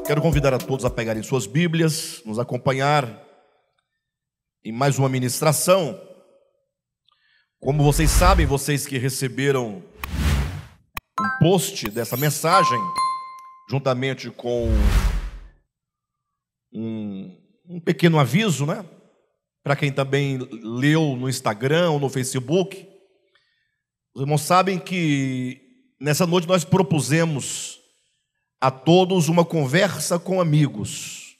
Quero convidar a todos a pegarem suas Bíblias, nos acompanhar em mais uma ministração. Como vocês sabem, vocês que receberam um post dessa mensagem, juntamente com um pequeno aviso, né? Para quem também leu no Instagram ou no Facebook, os irmãos sabem que nessa noite nós propusemos a todos uma conversa com amigos.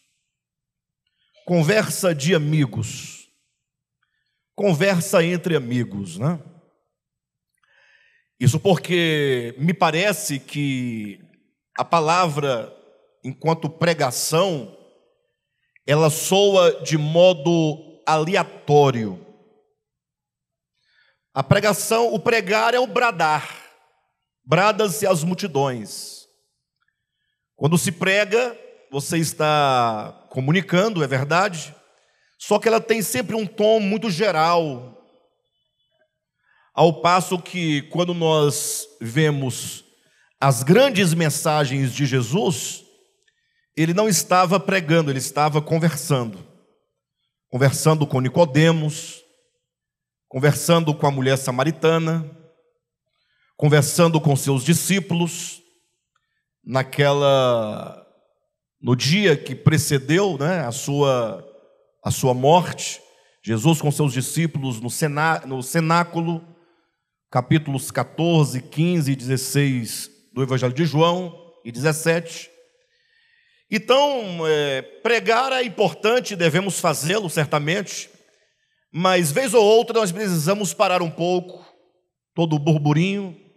Conversa de amigos. Conversa entre amigos, né? Isso porque me parece que a palavra, enquanto pregação, ela soa de modo aleatório. A pregação, o pregar é o bradar. Brada-se às multidões. Quando se prega, você está comunicando, é verdade, só que ela tem sempre um tom muito geral. Ao passo que, quando nós vemos as grandes mensagens de Jesus, ele não estava pregando, ele estava conversando. Conversando com Nicodemos, conversando com a mulher samaritana, conversando com seus discípulos, no dia que precedeu, né, a sua morte, Jesus com seus discípulos no cenáculo, capítulos 14, 15 e 16 do Evangelho de João e 17. Então, pregar é importante, devemos fazê-lo certamente, mas vez ou outra nós precisamos parar um pouco, todo o burburinho,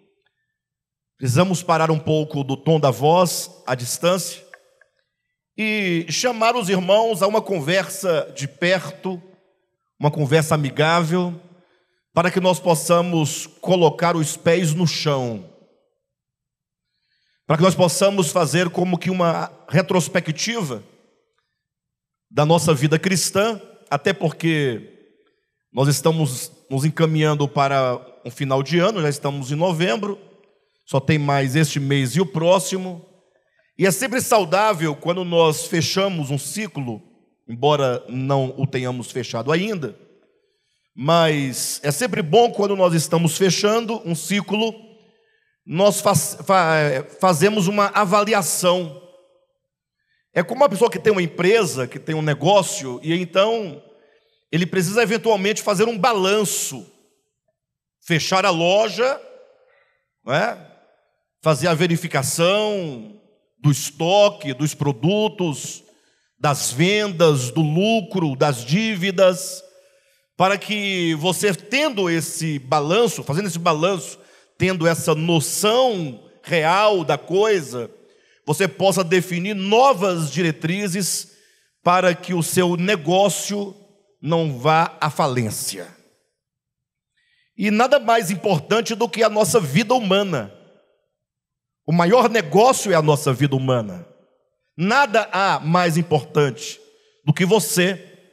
precisamos parar um pouco do tom da voz, à distância, e chamar os irmãos a uma conversa de perto, uma conversa amigável, para que nós possamos colocar os pés no chão, para que nós possamos fazer como que uma retrospectiva da nossa vida cristã, até porque nós estamos nos encaminhando para um final de ano, já estamos em novembro, só tem mais este mês e o próximo. E é sempre saudável quando nós fechamos um ciclo, embora não o tenhamos fechado ainda, mas é sempre bom quando nós estamos fechando um ciclo, nós fazemos uma avaliação. É como uma pessoa que tem uma empresa, que tem um negócio, e então ele precisa eventualmente fazer um balanço, fechar a loja, não é? Fazer a verificação do estoque, dos produtos, das vendas, do lucro, das dívidas, para que você, tendo esse balanço, fazendo esse balanço, tendo essa noção real da coisa, você possa definir novas diretrizes para que o seu negócio não vá à falência. E nada mais importante do que a nossa vida humana. O maior negócio é a nossa vida humana. Nada há mais importante do que você,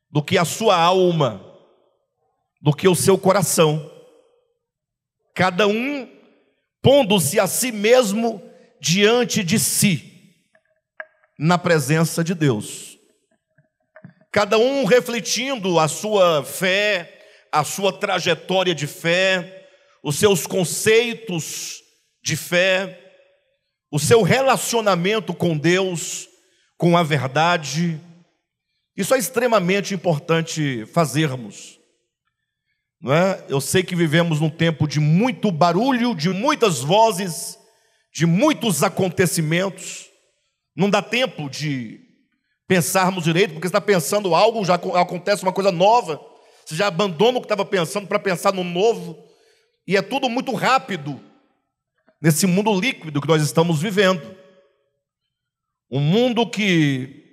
do que a sua alma, do que o seu coração. Cada um pondo-se a si mesmo diante de si, na presença de Deus. Cada um refletindo a sua fé, a sua trajetória de fé, os seus conceitos de fé, o seu relacionamento com Deus, com a verdade. Isso é extremamente importante fazermos, não é? Eu sei que vivemos num tempo de muito barulho, de muitas vozes, de muitos acontecimentos. Não dá tempo de pensarmos direito, porque você está pensando algo, já acontece uma coisa nova, você já abandona o que estava pensando para pensar no novo, e é tudo muito rápido. Nesse mundo líquido que nós estamos vivendo, um mundo que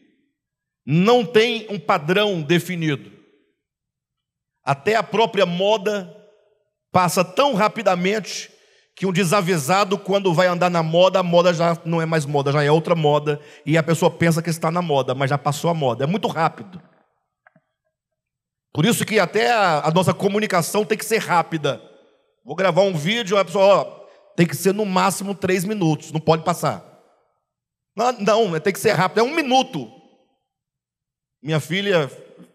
não tem um padrão definido, até a própria moda passa tão rapidamente que um desavisado, quando vai andar na moda, a moda já não é mais moda, já é outra moda, e a pessoa pensa que está na moda, mas já passou a moda, é muito rápido. Por isso que até a nossa comunicação tem que ser rápida. Vou gravar um vídeo, a pessoa, tem que ser no máximo 3 minutos, não pode passar. Não, não, tem que ser rápido, é 1 minuto. Minha filha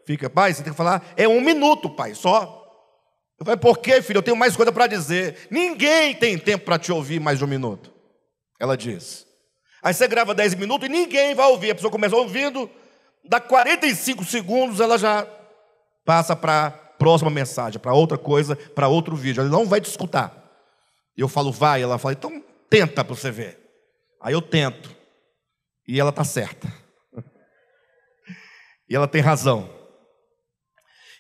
fica, pai, você tem que falar, é 1 minuto, pai, só. Eu falei, por quê, filho? Eu tenho mais coisa para dizer. Ninguém tem tempo para te ouvir mais de 1 minuto. Ela diz. Aí você grava 10 minutos e ninguém vai ouvir. A pessoa começa ouvindo, dá 45 segundos, ela já passa para a próxima mensagem, para outra coisa, para outro vídeo. Ela não vai te escutar. E eu falo, vai. Ela fala, então tenta para você ver. Aí eu tento. E ela está certa. E ela tem razão.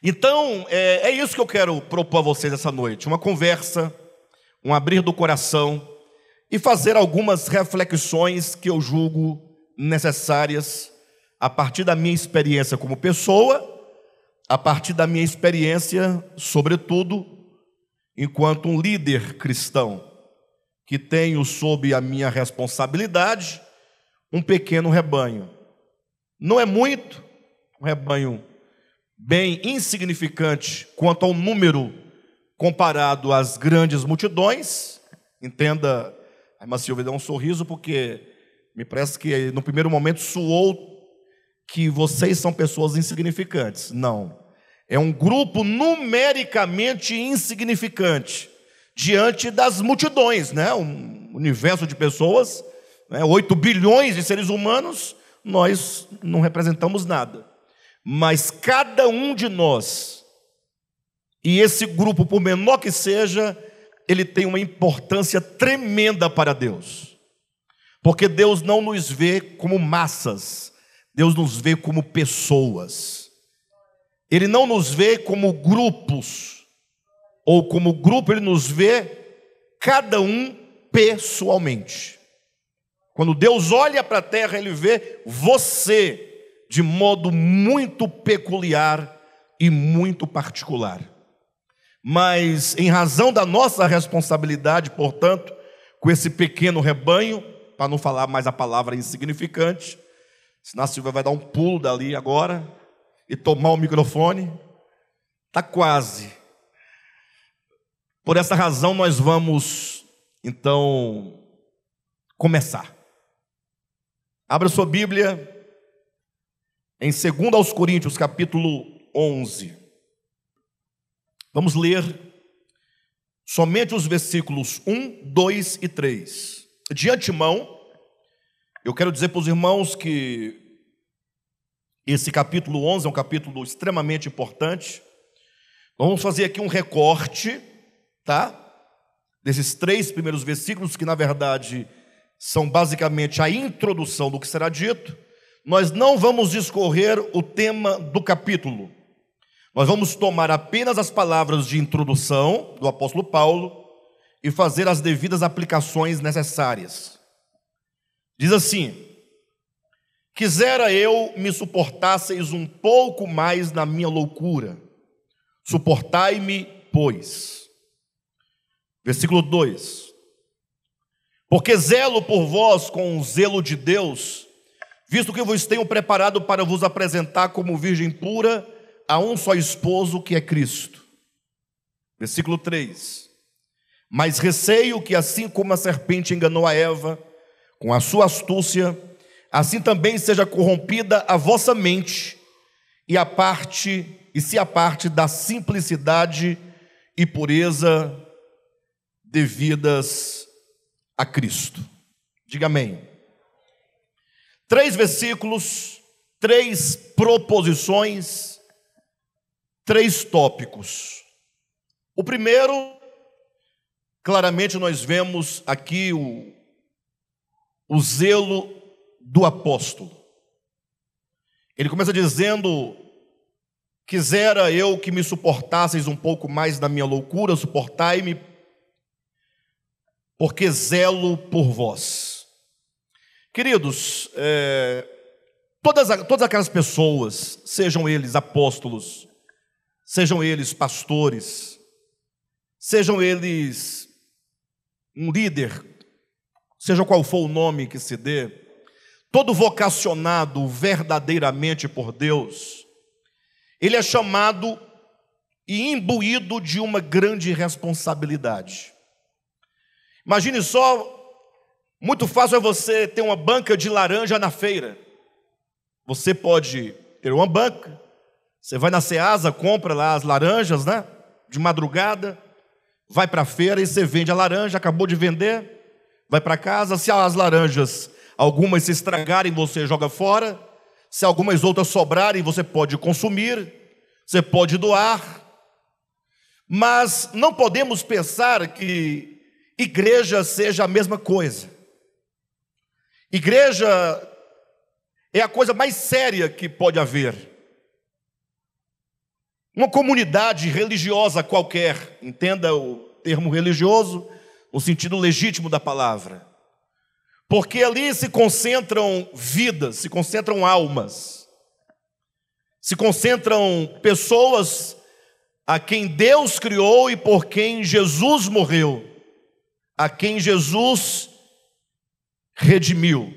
Então, é isso que eu quero propor a vocês essa noite. Uma conversa, um abrir do coração e fazer algumas reflexões que eu julgo necessárias a partir da minha experiência como pessoa, a partir da minha experiência, sobretudo, enquanto um líder cristão, que tenho sob a minha responsabilidade um pequeno rebanho. Não é muito, um rebanho bem insignificante quanto ao número comparado às grandes multidões. Entenda, a irmã Silvia deu um sorriso porque me parece que no primeiro momento soou que vocês são pessoas insignificantes. Não, é um grupo numericamente insignificante diante das multidões, né? Um universo de pessoas, né? 8 bilhões de seres humanos, nós não representamos nada. Mas cada um de nós, e esse grupo, por menor que seja, ele tem uma importância tremenda para Deus. Porque Deus não nos vê como massas, Deus nos vê como pessoas. Ele não nos vê como grupos, ou como grupo, Ele nos vê cada um pessoalmente. Quando Deus olha para a terra, Ele vê você de modo muito peculiar e muito particular. Mas em razão da nossa responsabilidade, portanto, com esse pequeno rebanho, para não falar mais a palavra insignificante, senão a Silvia vai dar um pulo dali agora e tomar o microfone, está quase. Por essa razão nós vamos, então, começar. Abra sua Bíblia em 2 Coríntios, capítulo 11. Vamos ler somente os versículos 1, 2 e 3. De antemão, eu quero dizer para os irmãos que esse capítulo 11 é um capítulo extremamente importante. Vamos fazer aqui um recorte, tá? Desses 3 primeiros versículos, que na verdade são basicamente a introdução do que será dito. Nós não vamos discorrer o tema do capítulo. Nós vamos tomar apenas as palavras de introdução do apóstolo Paulo e fazer as devidas aplicações necessárias. Diz assim: quisera eu me suportasseis um pouco mais na minha loucura. Suportai-me, pois. Versículo 2. Porque zelo por vós com o zelo de Deus, visto que vos tenho preparado para vos apresentar como virgem pura a um só esposo, que é Cristo. Versículo 3. Mas receio que assim como a serpente enganou a Eva com a sua astúcia, assim também seja corrompida a vossa mente e se aparte da simplicidade e pureza devidas a Cristo. Diga amém. 3 versículos, 3 proposições, 3 tópicos. O primeiro, claramente nós vemos aqui o zelo do apóstolo. Ele começa dizendo: quisera eu que me suportasseis um pouco mais na minha loucura, suportai-me, porque zelo por vós. Queridos, todas aquelas pessoas, sejam eles apóstolos, sejam eles pastores, sejam eles um líder, seja qual for o nome que se dê, todo vocacionado verdadeiramente por Deus, ele é chamado e imbuído de uma grande responsabilidade. Imagine só Muito fácil é você ter uma banca de laranja na feira. Você pode ter uma banca, você vai na Ceasa, compra lá as laranjas, né? De madrugada, vai para a feira e você vende a laranja, acabou de vender, vai para casa. Se as laranjas, algumas se estragarem, você joga fora. Se algumas outras sobrarem, você pode consumir, você pode doar. Mas não podemos pensar que igreja seja a mesma coisa. Igreja é a coisa mais séria que pode haver. Uma comunidade religiosa qualquer, entenda o termo religioso no sentido legítimo da palavra, porque ali se concentram vidas, se concentram almas, se concentram pessoas a quem Deus criou e por quem Jesus morreu, a quem Jesus redimiu.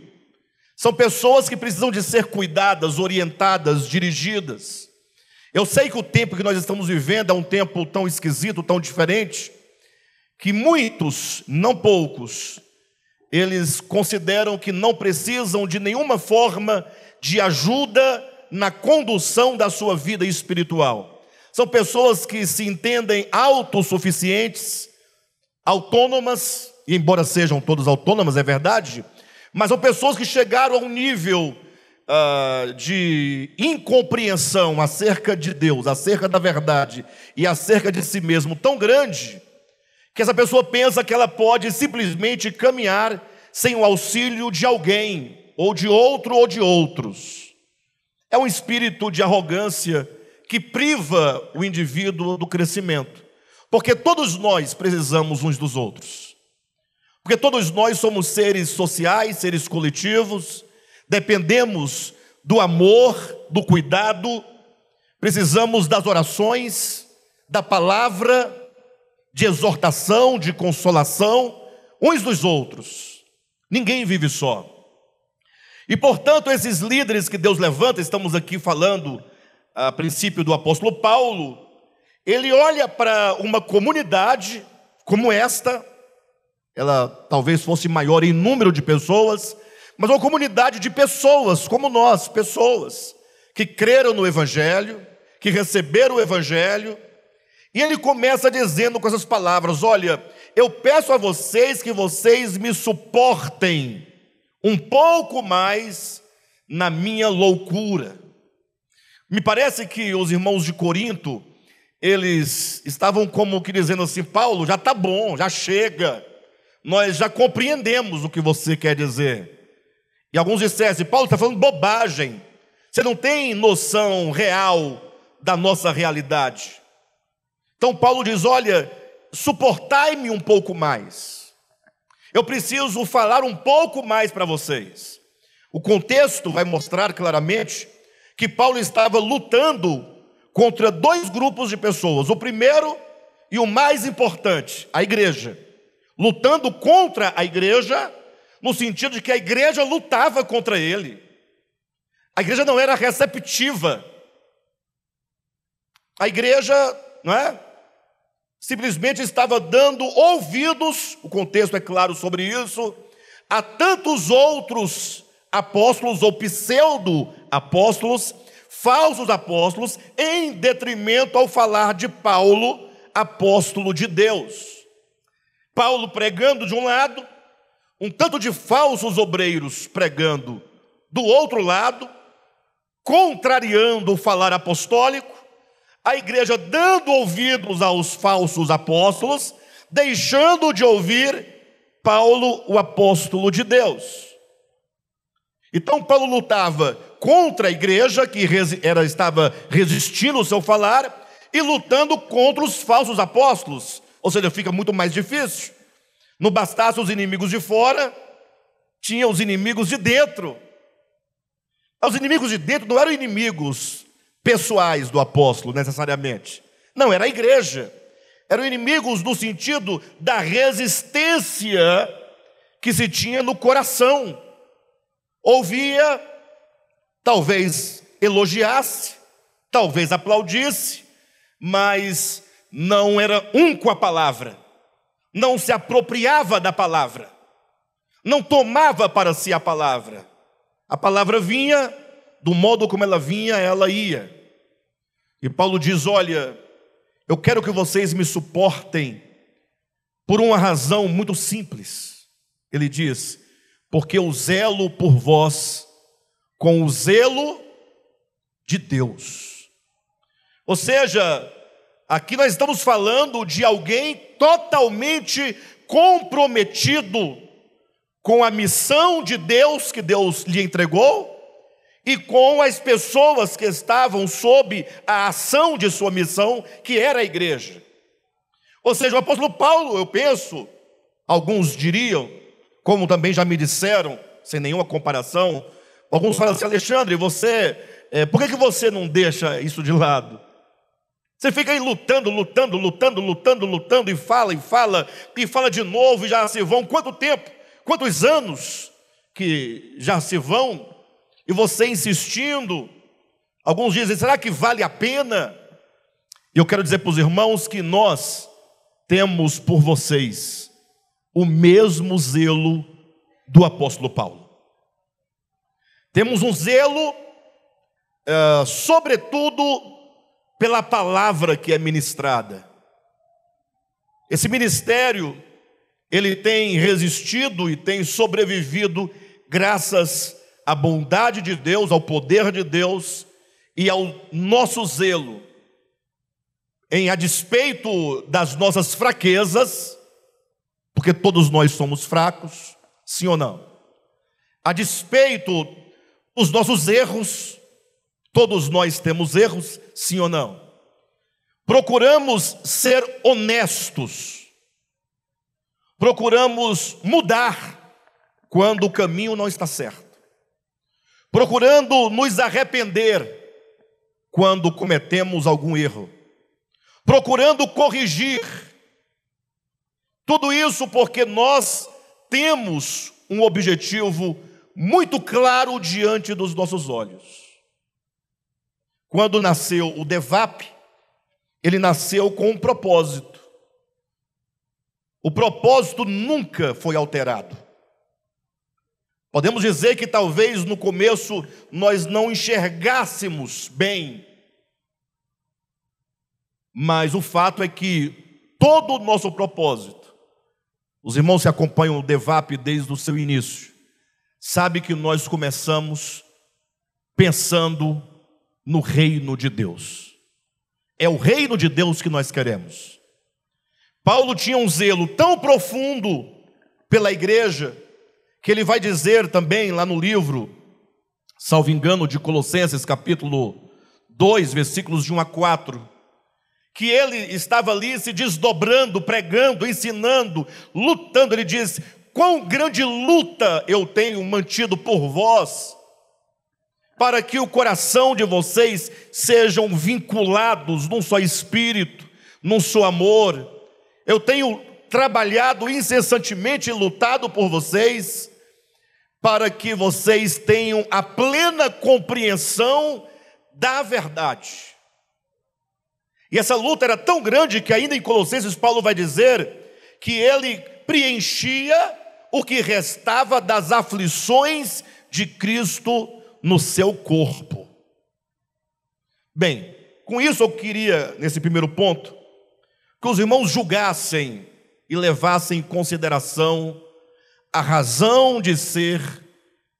São pessoas que precisam de ser cuidadas, orientadas, dirigidas. Eu sei que o tempo que nós estamos vivendo é um tempo tão esquisito, tão diferente, que muitos, não poucos, eles consideram que não precisam de nenhuma forma de ajuda na condução da sua vida espiritual. São pessoas que se entendem autossuficientes, autônomas, e embora sejam todas autônomas, é verdade, mas são pessoas que chegaram a um nível de incompreensão acerca de Deus, acerca da verdade e acerca de si mesmo tão grande, que essa pessoa pensa que ela pode simplesmente caminhar sem o auxílio de alguém, ou de outro, ou de outros. É um espírito de arrogância que priva o indivíduo do crescimento, porque todos nós precisamos uns dos outros. Porque todos nós somos seres sociais, seres coletivos, dependemos do amor, do cuidado, precisamos das orações, da palavra, de exortação, de consolação, uns dos outros. Ninguém vive só. E, portanto, esses líderes que Deus levanta, estamos aqui falando a princípio do apóstolo Paulo, ele olha para uma comunidade como esta. Ela talvez fosse maior em número de pessoas, mas uma comunidade de pessoas como nós, pessoas que creram no Evangelho, que receberam o Evangelho, e ele começa dizendo com essas palavras: olha, eu peço a vocês que vocês me suportem um pouco mais na minha loucura. Me parece que os irmãos de Corinto, eles estavam como que dizendo assim: Paulo, já está bom, já chega, nós já compreendemos o que você quer dizer. E alguns disseram: Paulo está falando bobagem, você não tem noção real da nossa realidade. Então Paulo diz: olha, suportai-me um pouco mais, eu preciso falar um pouco mais para vocês. O contexto vai mostrar claramente que Paulo estava lutando contra dois grupos de pessoas. O primeiro e o mais importante, a igreja. Lutando contra a igreja, no sentido de que a igreja lutava contra ele. A igreja não era receptiva. A igreja, não é? Simplesmente estava dando ouvidos, o contexto é claro sobre isso, a tantos outros apóstolos ou pseudo-apóstolos, falsos apóstolos, em detrimento ao falar de Paulo, apóstolo de Deus. Paulo pregando de um lado, um tanto de falsos obreiros pregando do outro lado, contrariando o falar apostólico, a igreja dando ouvidos aos falsos apóstolos, deixando de ouvir Paulo, o apóstolo de Deus. Então Paulo lutava contra a igreja, que estava resistindo ao seu falar, e lutando contra os falsos apóstolos. Ou seja, fica muito mais difícil. Não bastasse os inimigos de fora, tinha os inimigos de dentro. Os inimigos de dentro não eram inimigos pessoais do apóstolo, necessariamente. Não, era a igreja. Eram inimigos no sentido da resistência que se tinha no coração. Ouvia, talvez elogiasse, talvez aplaudisse, mas não era um com a palavra, não se apropriava da palavra, não tomava para si a palavra vinha, do modo como ela vinha, ela ia. E Paulo diz: olha, eu quero que vocês me suportem por uma razão muito simples. Ele diz: porque eu zelo por vós com o zelo de Deus. Ou seja, aqui nós estamos falando de alguém totalmente comprometido com a missão de Deus que Deus lhe entregou e com as pessoas que estavam sob a ação de sua missão, que era a igreja. Ou seja, o apóstolo Paulo, eu penso, alguns diriam, como também já me disseram, sem nenhuma comparação, alguns falam assim: Alexandre, por que você não deixa isso de lado? Você fica aí lutando, e fala de novo, e já se vão quanto tempo? Quantos anos que já se vão, e você insistindo? Alguns dizem: será que vale a pena? E eu quero dizer para os irmãos que nós temos por vocês o mesmo zelo do apóstolo Paulo. Temos um zelo, sobretudo, pela palavra que é ministrada. Esse ministério, ele tem resistido e tem sobrevivido graças à bondade de Deus, ao poder de Deus e ao nosso zelo, a despeito das nossas fraquezas, porque todos nós somos fracos, sim ou não? A despeito dos nossos erros, todos nós temos erros, sim ou não? Procuramos ser honestos, procuramos mudar quando o caminho não está certo, procurando nos arrepender quando cometemos algum erro, procurando corrigir. Tudo isso porque nós temos um objetivo muito claro diante dos nossos olhos. Quando nasceu o DEVAP, ele nasceu com um propósito. O propósito nunca foi alterado. Podemos dizer que talvez no começo nós não enxergássemos bem, mas o fato é que todo o nosso propósito, os irmãos que acompanham o DEVAP desde o seu início, sabem que nós começamos pensando no reino de Deus. É o reino de Deus que nós queremos. Paulo tinha um zelo tão profundo pela igreja, que ele vai dizer também lá no livro, salvo engano, de Colossenses, capítulo 2, versículos de 1 a 4, que ele estava ali se desdobrando, pregando, ensinando, lutando. Ele diz: quão grande luta eu tenho mantido por vós, para que o coração de vocês sejam vinculados num só espírito, num só amor. Eu tenho trabalhado incessantemente e lutado por vocês, para que vocês tenham a plena compreensão da verdade. E essa luta era tão grande que ainda em Colossenses Paulo vai dizer que ele preenchia o que restava das aflições de Cristo no seu corpo. Bem, com isso eu queria, nesse primeiro ponto, que os irmãos julgassem e levassem em consideração a razão de ser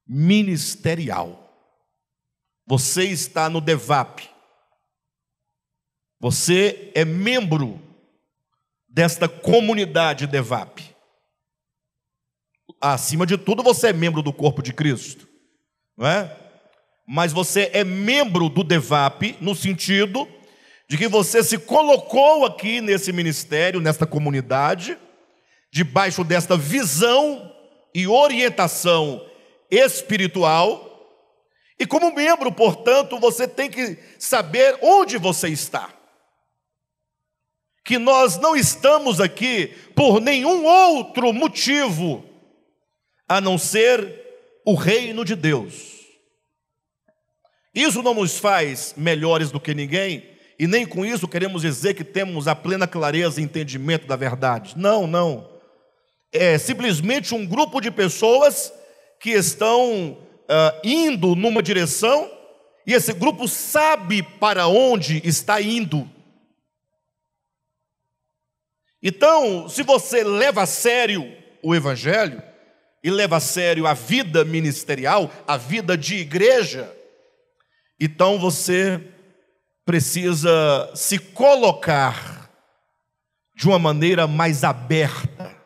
ministerial. Você está no DEVAP. Você é membro desta comunidade DEVAP. Acima de tudo, você é membro do corpo de Cristo, não é? Mas você é membro do DEVAP no sentido de que você se colocou aqui nesse ministério, nesta comunidade, debaixo desta visão e orientação espiritual, e como membro, portanto, você tem que saber onde você está. Que nós não estamos aqui por nenhum outro motivo a não ser o reino de Deus. Isso não nos faz melhores do que ninguém, e nem com isso queremos dizer que temos a plena clareza e entendimento da verdade. Não, não. é simplesmente um grupo de pessoas que estão indo numa direção, e esse grupo sabe para onde está indo. Então, se você leva a sério o Evangelho, e leva a sério a vida ministerial, a vida de igreja, então você precisa se colocar de uma maneira mais aberta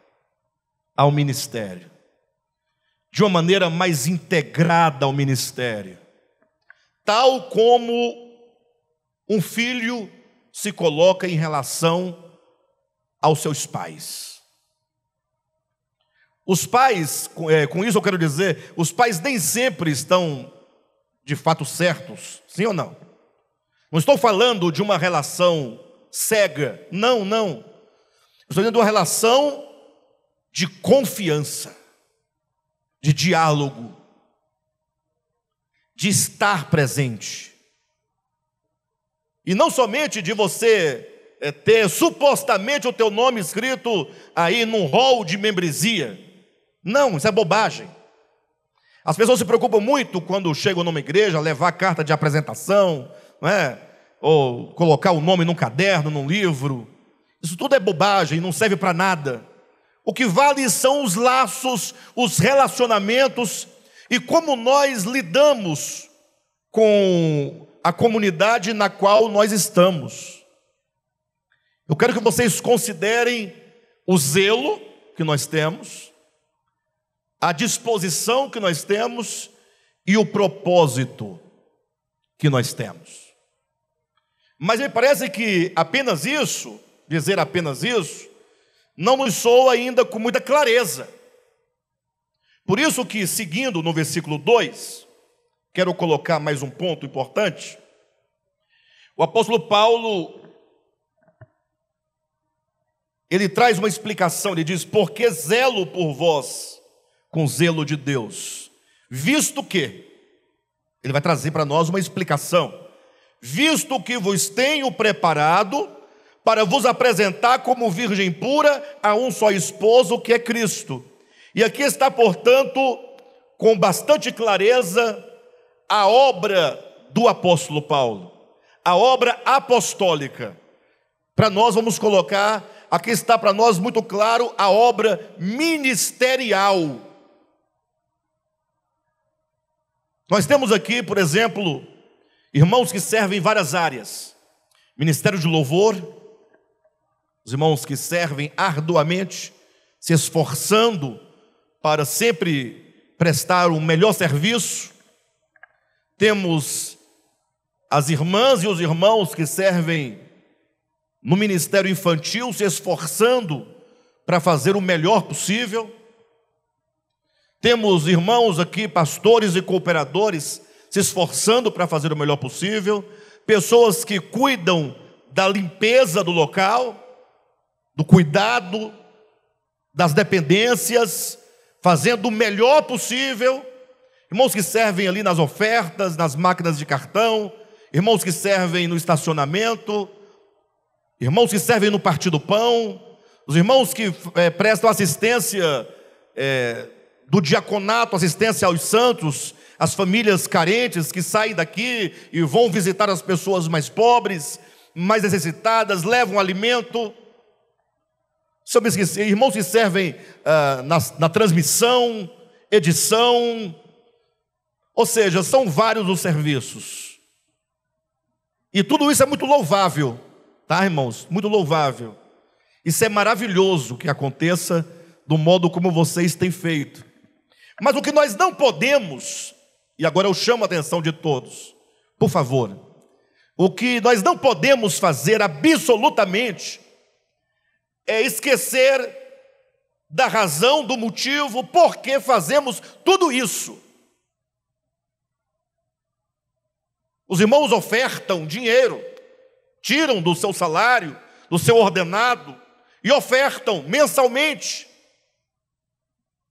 ao ministério, de uma maneira mais integrada ao ministério, tal como um filho se coloca em relação aos seus pais. Os pais, com isso eu quero dizer, os pais nem sempre estão de fato certos, sim ou não? Não estou falando de uma relação cega, não. Estou falando de uma relação de confiança, de diálogo, de estar presente. E não somente de você ter supostamente o teu nome escrito aí num rol de membresia. Não, isso é bobagem. As pessoas se preocupam muito quando chegam numa igreja, levar carta de apresentação, não é? Ou colocar o nome num caderno, num livro. Isso tudo é bobagem, não serve para nada. O que vale são os laços, os relacionamentos e como nós lidamos com a comunidade na qual nós estamos. Eu quero que vocês considerem o zelo que nós temos, a disposição que nós temos e o propósito que nós temos. Mas me parece que apenas isso, dizer apenas isso, não nos soa ainda com muita clareza. Por isso que, seguindo no versículo 2, quero colocar mais um ponto importante. O apóstolo Paulo, ele traz uma explicação, ele diz: porque zelo por vós com zelo de Deus, visto que, ele vai trazer para nós uma explicação, visto que vos tenho preparado para vos apresentar como virgem pura a um só esposo, que é Cristo. E aqui está, portanto, com bastante clareza, a obra do apóstolo Paulo, a obra apostólica. Para nós vamos colocar, aqui está para nós muito claro, a obra ministerial. Nós temos aqui, por exemplo, irmãos que servem em várias áreas. Ministério de louvor, os irmãos que servem arduamente, se esforçando para sempre prestar o melhor serviço. Temos as irmãs e os irmãos que servem no ministério infantil, se esforçando para fazer o melhor possível. Temos irmãos aqui, pastores e cooperadores, se esforçando para fazer o melhor possível. Pessoas que cuidam da limpeza do local, do cuidado das dependências, fazendo o melhor possível. Irmãos que servem ali nas ofertas, nas máquinas de cartão. Irmãos que servem no estacionamento. Irmãos que servem no partir do pão. Os irmãos que prestam assistência do diaconato, assistência aos santos, as famílias carentes que saem daqui e vão visitar as pessoas mais pobres, mais necessitadas, levam alimento. Irmãos que servem na transmissão, edição, ou seja, são vários os serviços. E tudo isso é muito louvável, tá, irmãos? Muito louvável. Isso é maravilhoso que aconteça do modo como vocês têm feito. Mas o que nós não podemos, e agora eu chamo a atenção de todos, por favor, o que nós não podemos fazer absolutamente é esquecer da razão, do motivo por que fazemos tudo isso. Os irmãos ofertam dinheiro, tiram do seu salário, do seu ordenado, e ofertam mensalmente.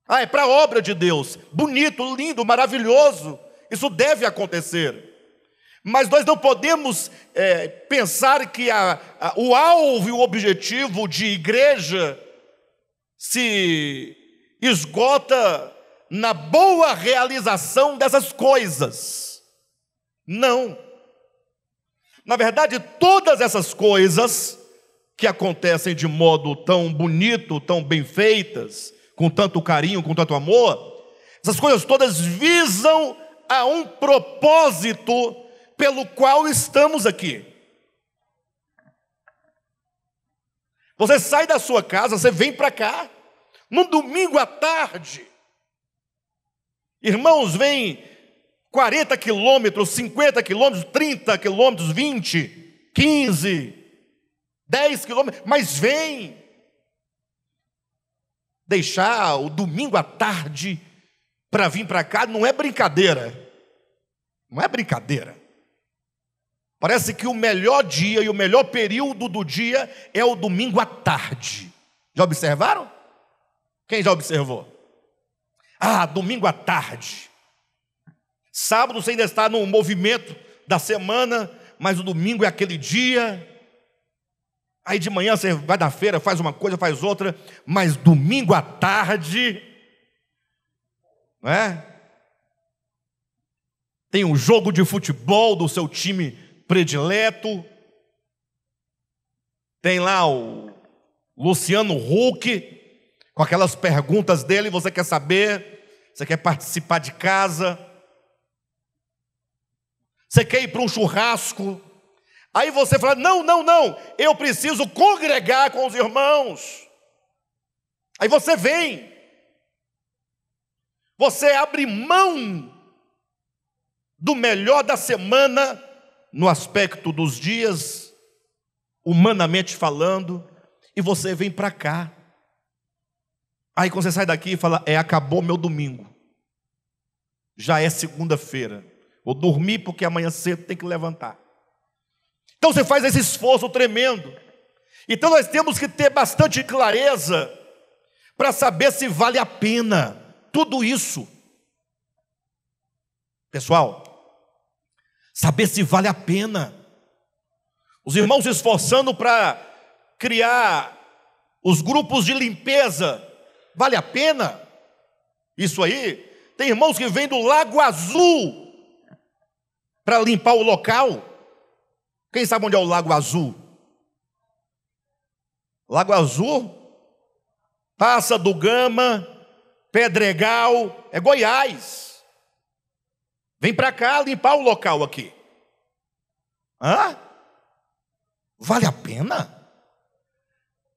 É para a obra de Deus, bonito, lindo, maravilhoso, isso deve acontecer. Mas nós não podemos pensar que o alvo e o objetivo de igreja se esgota na boa realização dessas coisas. Não. Na verdade, todas essas coisas que acontecem de modo tão bonito, tão bem feitas, com tanto carinho, com tanto amor, essas coisas todas visam a um propósito pelo qual estamos aqui. Você sai da sua casa, você vem para cá, num domingo à tarde. Irmãos, vêm 40 quilômetros, 50 quilômetros, 30 quilômetros, 20, 15, 10 quilômetros, mas vem deixar o domingo à tarde para vir para cá não é brincadeira. Não é brincadeira. Parece que o melhor dia e o melhor período do dia é o domingo à tarde. Já observaram? Quem já observou? Domingo à tarde. Sábado você ainda está no movimento da semana, mas o domingo é aquele dia. Aí de manhã você vai da feira, faz uma coisa, faz outra, mas domingo à tarde, não é? Tem um jogo de futebol do seu time predileto. Tem lá o Luciano Huck, com aquelas perguntas dele, você quer saber, você quer participar de casa, você quer ir para um churrasco, aí você fala, não, eu preciso congregar com os irmãos. Aí você vem, você abre mão do melhor da semana, no aspecto dos dias, humanamente falando, e você vem para cá. Aí quando você sai daqui e fala, acabou meu domingo, já é segunda-feira, vou dormir porque amanhã cedo tem que levantar. Então você faz esse esforço tremendo. Então nós temos que ter bastante clareza para saber se vale a pena tudo isso. Pessoal, saber se vale a pena. Os irmãos se esforçando para criar os grupos de limpeza, vale a pena? Isso aí, tem irmãos que vêm do Lago Azul para limpar o local. Quem sabe onde é o Lago Azul? Lago Azul passa do Gama, Pedregal, é Goiás. Vem para cá limpar o local aqui. Vale a pena?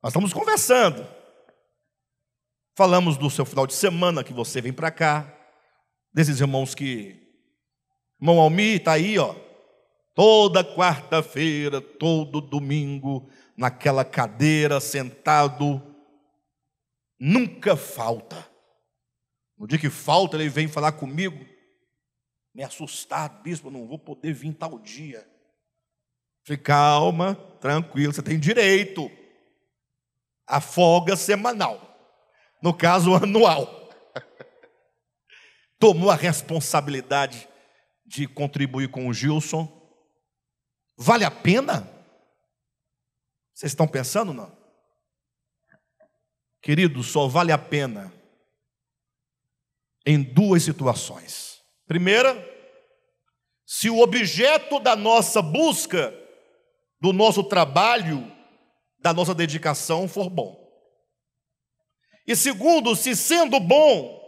Nós estamos conversando. Falamos do seu final de semana, que você vem para cá. Desses irmãos que... Irmão Almir está aí, ó. Toda quarta-feira, todo domingo, naquela cadeira, sentado. Nunca falta. No dia que falta, ele vem falar comigo. Me assustado, bispo, eu não vou poder vir tal dia. Falei, calma, tranquilo, você tem direito à folga semanal. No caso, anual. Tomou a responsabilidade de contribuir com o Gilson. Vale a pena? Vocês estão pensando, não? Querido, só vale a pena em duas situações. Primeira, se o objeto da nossa busca, do nosso trabalho, da nossa dedicação for bom. E segundo, se sendo bom,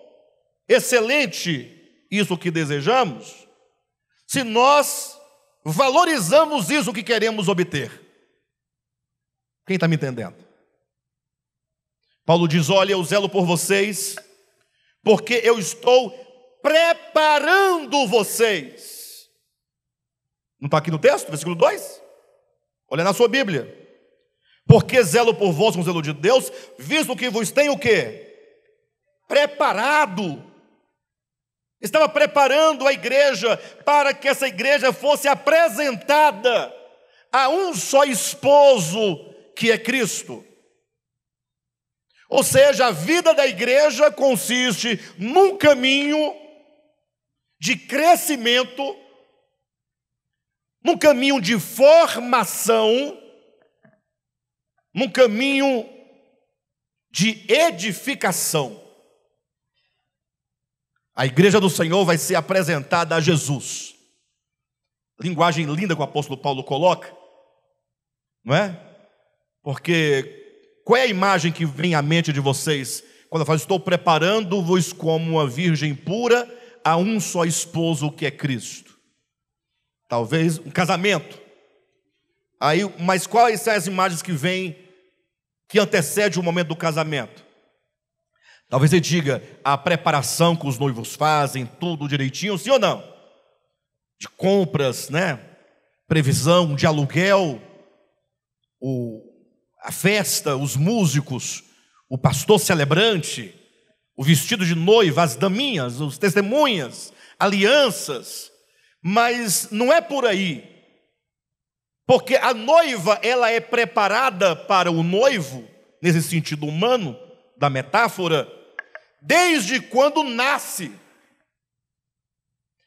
excelente, isso que desejamos, se nós valorizamos isso que queremos obter. Quem está me entendendo? Paulo diz, olha, eu zelo por vocês, porque eu estou preparando vocês. Não está aqui no texto, versículo 2? Olha na sua Bíblia. Porque zelo por vós com zelo de Deus, visto que vos tem o quê? Preparado. Estava preparando a igreja para que essa igreja fosse apresentada a um só esposo, que é Cristo. Ou seja, a vida da igreja consiste num caminho de crescimento, num caminho de formação, num caminho de edificação. A igreja do Senhor vai ser apresentada a Jesus. Linguagem linda que o apóstolo Paulo coloca, não é? Porque qual é a imagem que vem à mente de vocês quando eu falo, estou preparando-vos como uma virgem pura a um só esposo, que é Cristo? Talvez um casamento. Aí, mas quais são as imagens que vêm, que antecede o momento do casamento? Talvez ele diga a preparação que os noivos fazem, tudo direitinho, sim ou não? De compras, né? Previsão de aluguel, a festa, os músicos, o pastor celebrante, o vestido de noiva, as daminhas, os testemunhas, alianças. Mas não é por aí. Porque a noiva, ela é preparada para o noivo, nesse sentido humano, da metáfora, desde quando nasce.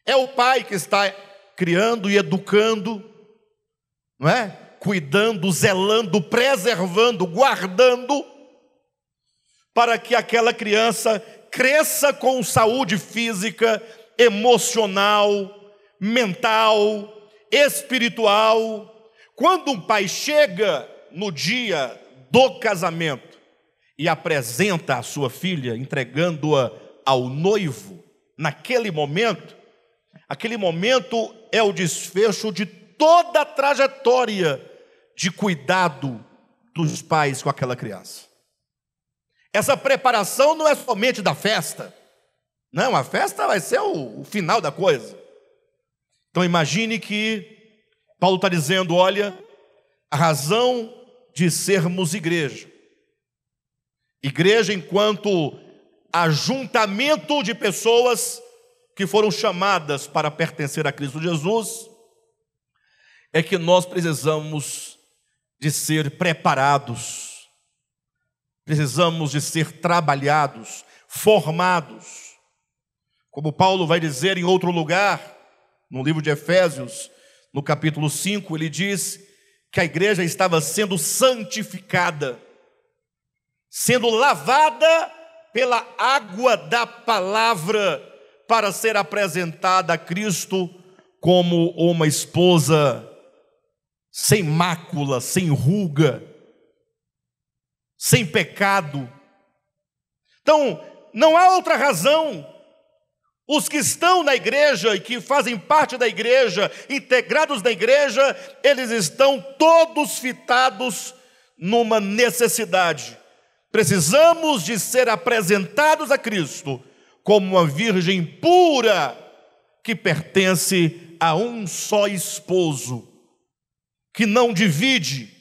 É o pai que está criando e educando, não é? Cuidando, zelando, preservando, guardando, para que aquela criança cresça com saúde física, emocional, mental, espiritual. Quando um pai chega no dia do casamento e apresenta a sua filha, entregando-a ao noivo, naquele momento, aquele momento é o desfecho de toda a trajetória de cuidado dos pais com aquela criança. Essa preparação não é somente da festa. Não, a festa vai ser o final da coisa. Então imagine que Paulo está dizendo, olha, a razão de sermos igreja. Igreja enquanto ajuntamento de pessoas que foram chamadas para pertencer a Cristo Jesus, é que nós precisamos de ser preparados, precisamos de ser trabalhados, formados. Como Paulo vai dizer em outro lugar, no livro de Efésios, no capítulo 5, ele diz que a igreja estava sendo santificada, sendo lavada pela água da palavra, para ser apresentada a Cristo como uma esposa sem mácula, sem ruga, sem pecado. Então, não há outra razão. Os que estão na igreja e que fazem parte da igreja, integrados na igreja, eles estão todos fitados numa necessidade. Precisamos de ser apresentados a Cristo como uma virgem pura que pertence a um só esposo, que não divide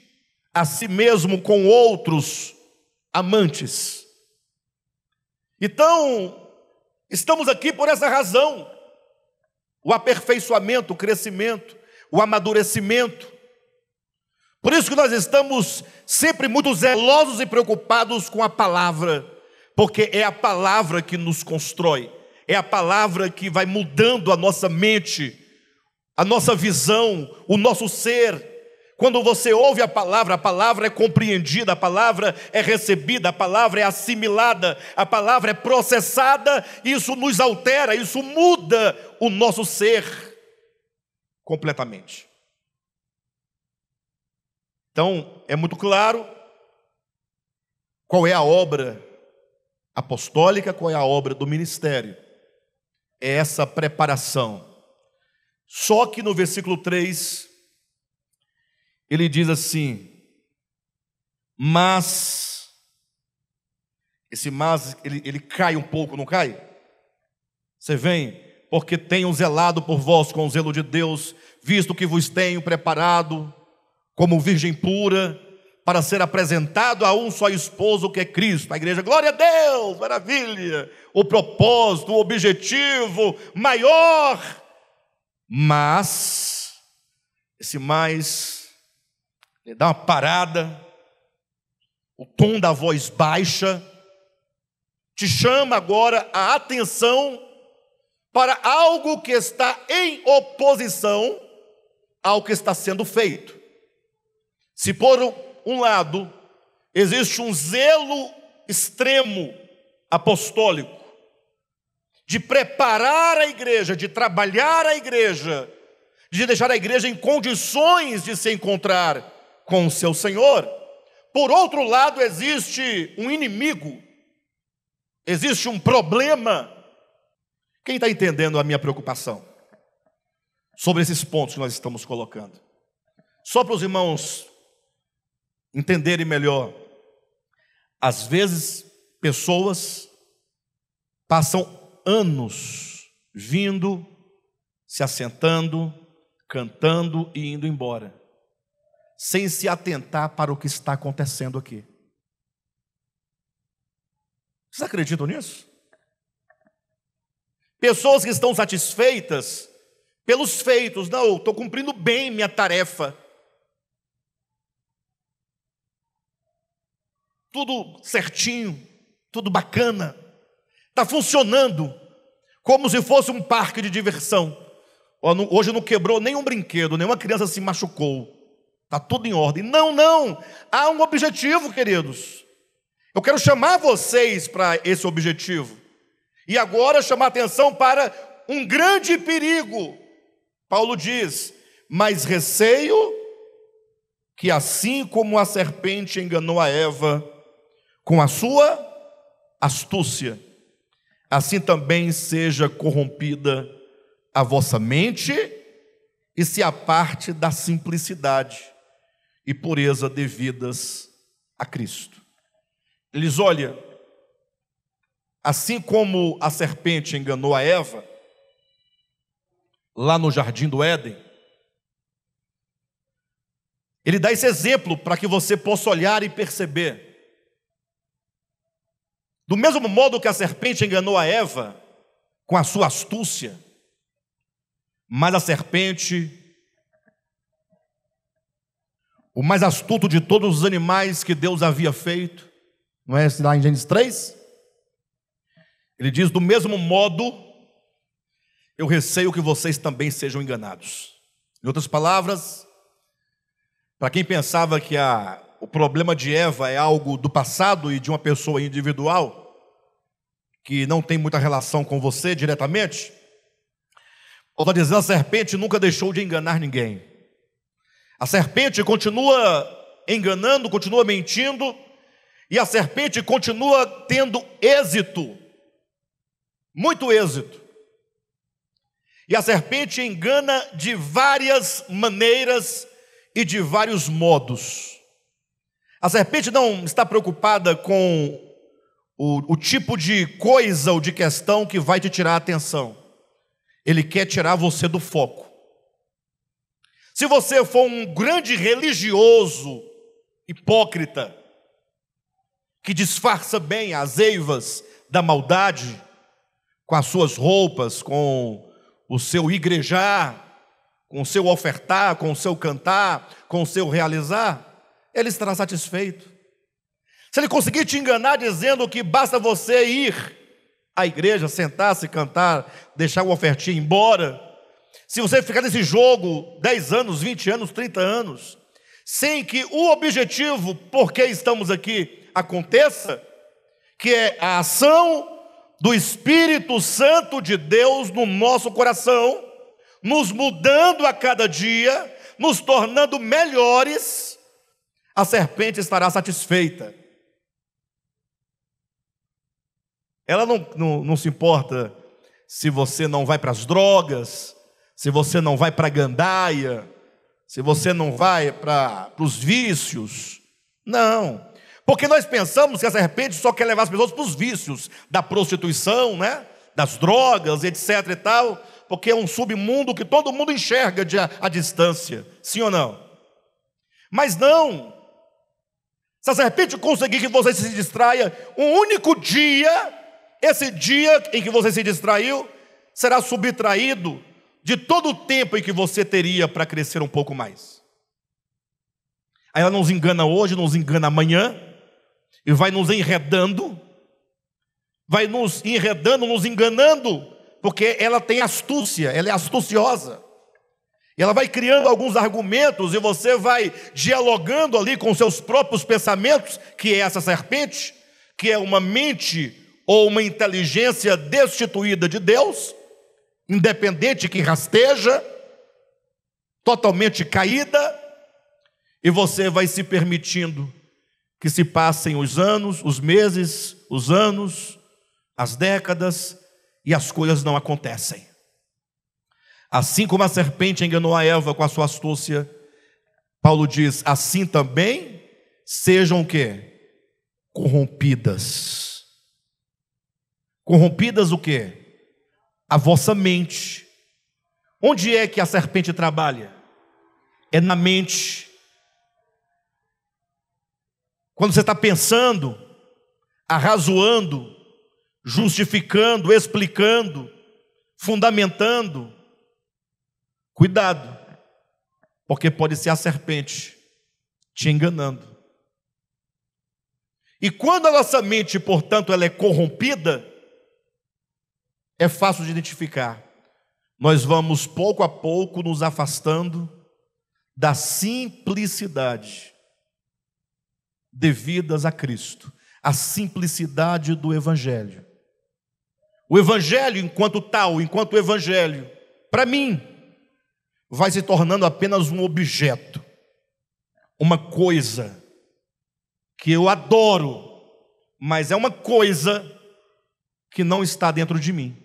a si mesmo com outros amantes. Então, estamos aqui por essa razão: o aperfeiçoamento, o crescimento, o amadurecimento. Por isso que nós estamos sempre muito zelosos e preocupados com a palavra, porque é a palavra que nos constrói, é a palavra que vai mudando a nossa mente, a nossa visão, o nosso ser. Quando você ouve a palavra é compreendida, a palavra é recebida, a palavra é assimilada, a palavra é processada, isso nos altera, isso muda o nosso ser completamente. Então, é muito claro qual é a obra apostólica, qual é a obra do ministério. É essa preparação. Só que no versículo 3, ele diz assim, mas, esse mas, ele cai um pouco, não cai? Você vem, porque tenho zelado por vós com o zelo de Deus, visto que vos tenho preparado como virgem pura, para ser apresentado a um só esposo, que é Cristo. A igreja, glória a Deus, maravilha, o propósito, o objetivo maior. Mas, esse mais, ele dá uma parada, o tom da voz baixa, te chama agora a atenção para algo que está em oposição ao que está sendo feito. Se por um lado existe um zelo extremo apostólico, de preparar a igreja, de trabalhar a igreja, de deixar a igreja em condições de se encontrar com o seu Senhor. Por outro lado, existe um inimigo, existe um problema. Quem está entendendo a minha preocupação sobre esses pontos que nós estamos colocando? Só para os irmãos entenderem melhor. Às vezes, pessoas passam anos vindo, se assentando, cantando e indo embora, sem se atentar para o que está acontecendo aqui. Vocês acreditam nisso? Pessoas que estão satisfeitas pelos feitos. Não, eu estou cumprindo bem minha tarefa. Tudo certinho, tudo bacana. Está funcionando como se fosse um parque de diversão. Hoje não quebrou nenhum brinquedo, nenhuma criança se machucou. Está tudo em ordem. Não. Há um objetivo, queridos. Eu quero chamar vocês para esse objetivo. E agora chamar atenção para um grande perigo. Paulo diz: mas receio que assim como a serpente enganou a Eva com a sua astúcia, assim também seja corrompida a vossa mente e se aparte da simplicidade e pureza devidas a Cristo. Ele diz: olha, assim como a serpente enganou a Eva, lá no jardim do Éden, ele dá esse exemplo para que você possa olhar e perceber. Do mesmo modo que a serpente enganou a Eva com a sua astúcia, mas a serpente, o mais astuto de todos os animais que Deus havia feito, não é lá em Gênesis 3? Ele diz: do mesmo modo, eu receio que vocês também sejam enganados. Em outras palavras, para quem pensava que o problema de Eva é algo do passado e de uma pessoa individual, que não tem muita relação com você diretamente, eu estou dizendo, a serpente nunca deixou de enganar ninguém. A serpente continua enganando, continua mentindo, e a serpente continua tendo êxito, muito êxito. E a serpente engana de várias maneiras e de vários modos. A serpente não está preocupada com o tipo de coisa ou de questão que vai te tirar a atenção. Ele quer tirar você do foco. Se você for um grande religioso hipócrita, que disfarça bem as eivas da maldade, com as suas roupas, com o seu igrejar, com o seu ofertar, com o seu cantar, com o seu realizar, ele estará satisfeito. Se ele conseguir te enganar dizendo que basta você ir à igreja, sentar-se, cantar, deixar o ofertinho embora, se você ficar nesse jogo 10 anos, 20 anos, 30 anos, sem que o objetivo por que estamos aqui aconteça, que é a ação do Espírito Santo de Deus no nosso coração, nos mudando a cada dia, nos tornando melhores, a serpente estará satisfeita. Ela não se importa se você não vai para as drogas, se você não vai para a gandaia, se você não vai para os vícios. Não, porque nós pensamos que a serpente só quer levar as pessoas para os vícios da prostituição, né? Das drogas, etc e tal, porque é um submundo que todo mundo enxerga à distância, sim ou não? Mas não. Se a serpente conseguir que você se distraia um único dia, esse dia em que você se distraiu será subtraído de todo o tempo em que você teria para crescer um pouco mais. Aí ela nos engana hoje, nos engana amanhã, e vai nos enredando, nos enganando, porque ela tem astúcia, ela é astuciosa. E ela vai criando alguns argumentos e você vai dialogando ali com seus próprios pensamentos, que é essa serpente, que é uma mente ou uma inteligência destituída de Deus, independente, que rasteja, totalmente caída, e você vai se permitindo que se passem os anos, os meses, os anos, as décadas, e as coisas não acontecem. Assim como a serpente enganou a Eva com a sua astúcia, Paulo diz, assim também sejam o quê? Corrompidas. Corrompidas o quê? A vossa mente. Onde é que a serpente trabalha? É na mente. Quando você está pensando, arrazoando, justificando, explicando, fundamentando, cuidado, porque pode ser a serpente te enganando. E quando a nossa mente, portanto, ela é corrompida, é fácil de identificar. Nós vamos pouco a pouco nos afastando da simplicidade devidas a Cristo, a simplicidade do Evangelho. O Evangelho, enquanto tal, enquanto Evangelho, para mim, vai se tornando apenas um objeto, uma coisa que eu adoro, mas é uma coisa que não está dentro de mim.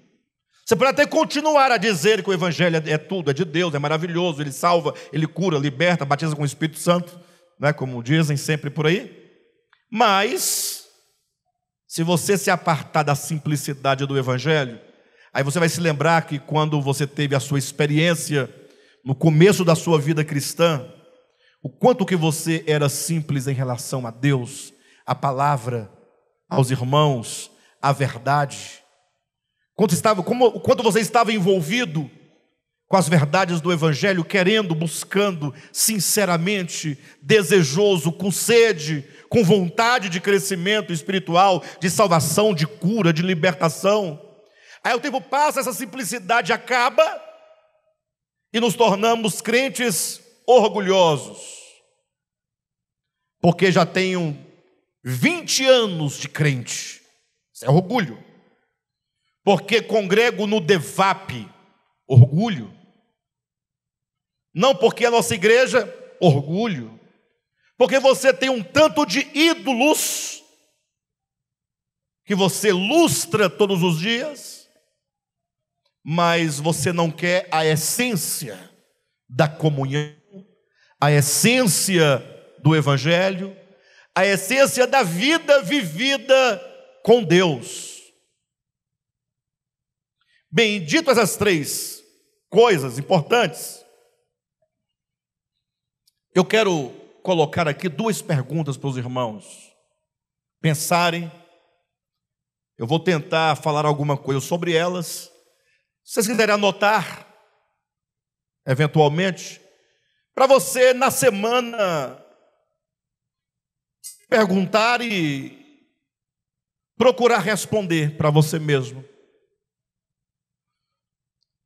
Você pode até continuar a dizer que o Evangelho é tudo, é de Deus, é maravilhoso, ele salva, ele cura, liberta, batiza com o Espírito Santo, né, como dizem sempre por aí. Mas, se você se apartar da simplicidade do Evangelho, aí você vai se lembrar que quando você teve a sua experiência no começo da sua vida cristã, o quanto que você era simples em relação a Deus, a palavra, aos irmãos, a verdade. O quanto você estava envolvido com as verdades do Evangelho, querendo, buscando, sinceramente, desejoso, com sede, com vontade de crescimento espiritual, de salvação, de cura, de libertação. Aí o tempo passa, essa simplicidade acaba e nos tornamos crentes orgulhosos, porque já tenho 20 anos de crente. Isso é orgulho. Porque congrego no DEVAP, orgulho. Não porque a nossa igreja, orgulho. Porque você tem um tanto de ídolos que você lustra todos os dias, mas você não quer a essência da comunhão, a essência do Evangelho, a essência da vida vivida com Deus. Bem, dito essas três coisas importantes, eu quero colocar aqui duas perguntas para os irmãos pensarem. Eu vou tentar falar alguma coisa sobre elas. Se vocês quiserem anotar, eventualmente, para você na semana perguntar e procurar responder para você mesmo.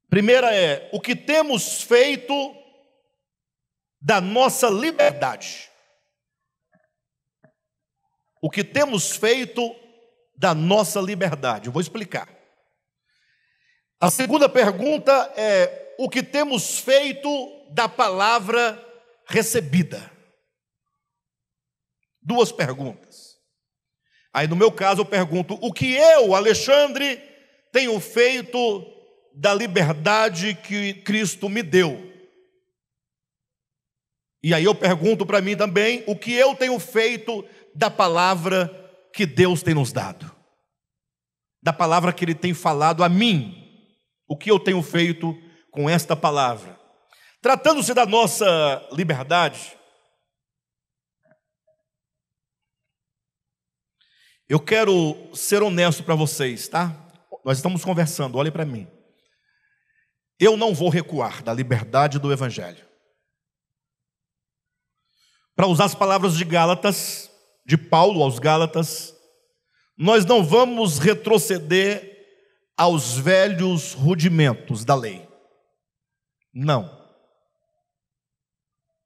Primeira é, o que temos feito da nossa liberdade? O que temos feito da nossa liberdade? Eu vou explicar. A segunda pergunta é, o que temos feito da palavra recebida? Duas perguntas. Aí no meu caso eu pergunto, o que eu, Alexandre, tenho feito da liberdade que Cristo me deu? E aí eu pergunto para mim também, o que eu tenho feito da palavra que Deus tem nos dado? Da palavra que Ele tem falado a mim. O que eu tenho feito com esta palavra? Tratando-se da nossa liberdade, eu quero ser honesto para vocês, tá? Nós estamos conversando, olhem para mim. Eu não vou recuar da liberdade do Evangelho. Para usar as palavras de Gálatas, de Paulo aos Gálatas, nós não vamos retroceder aos velhos rudimentos da lei. Não.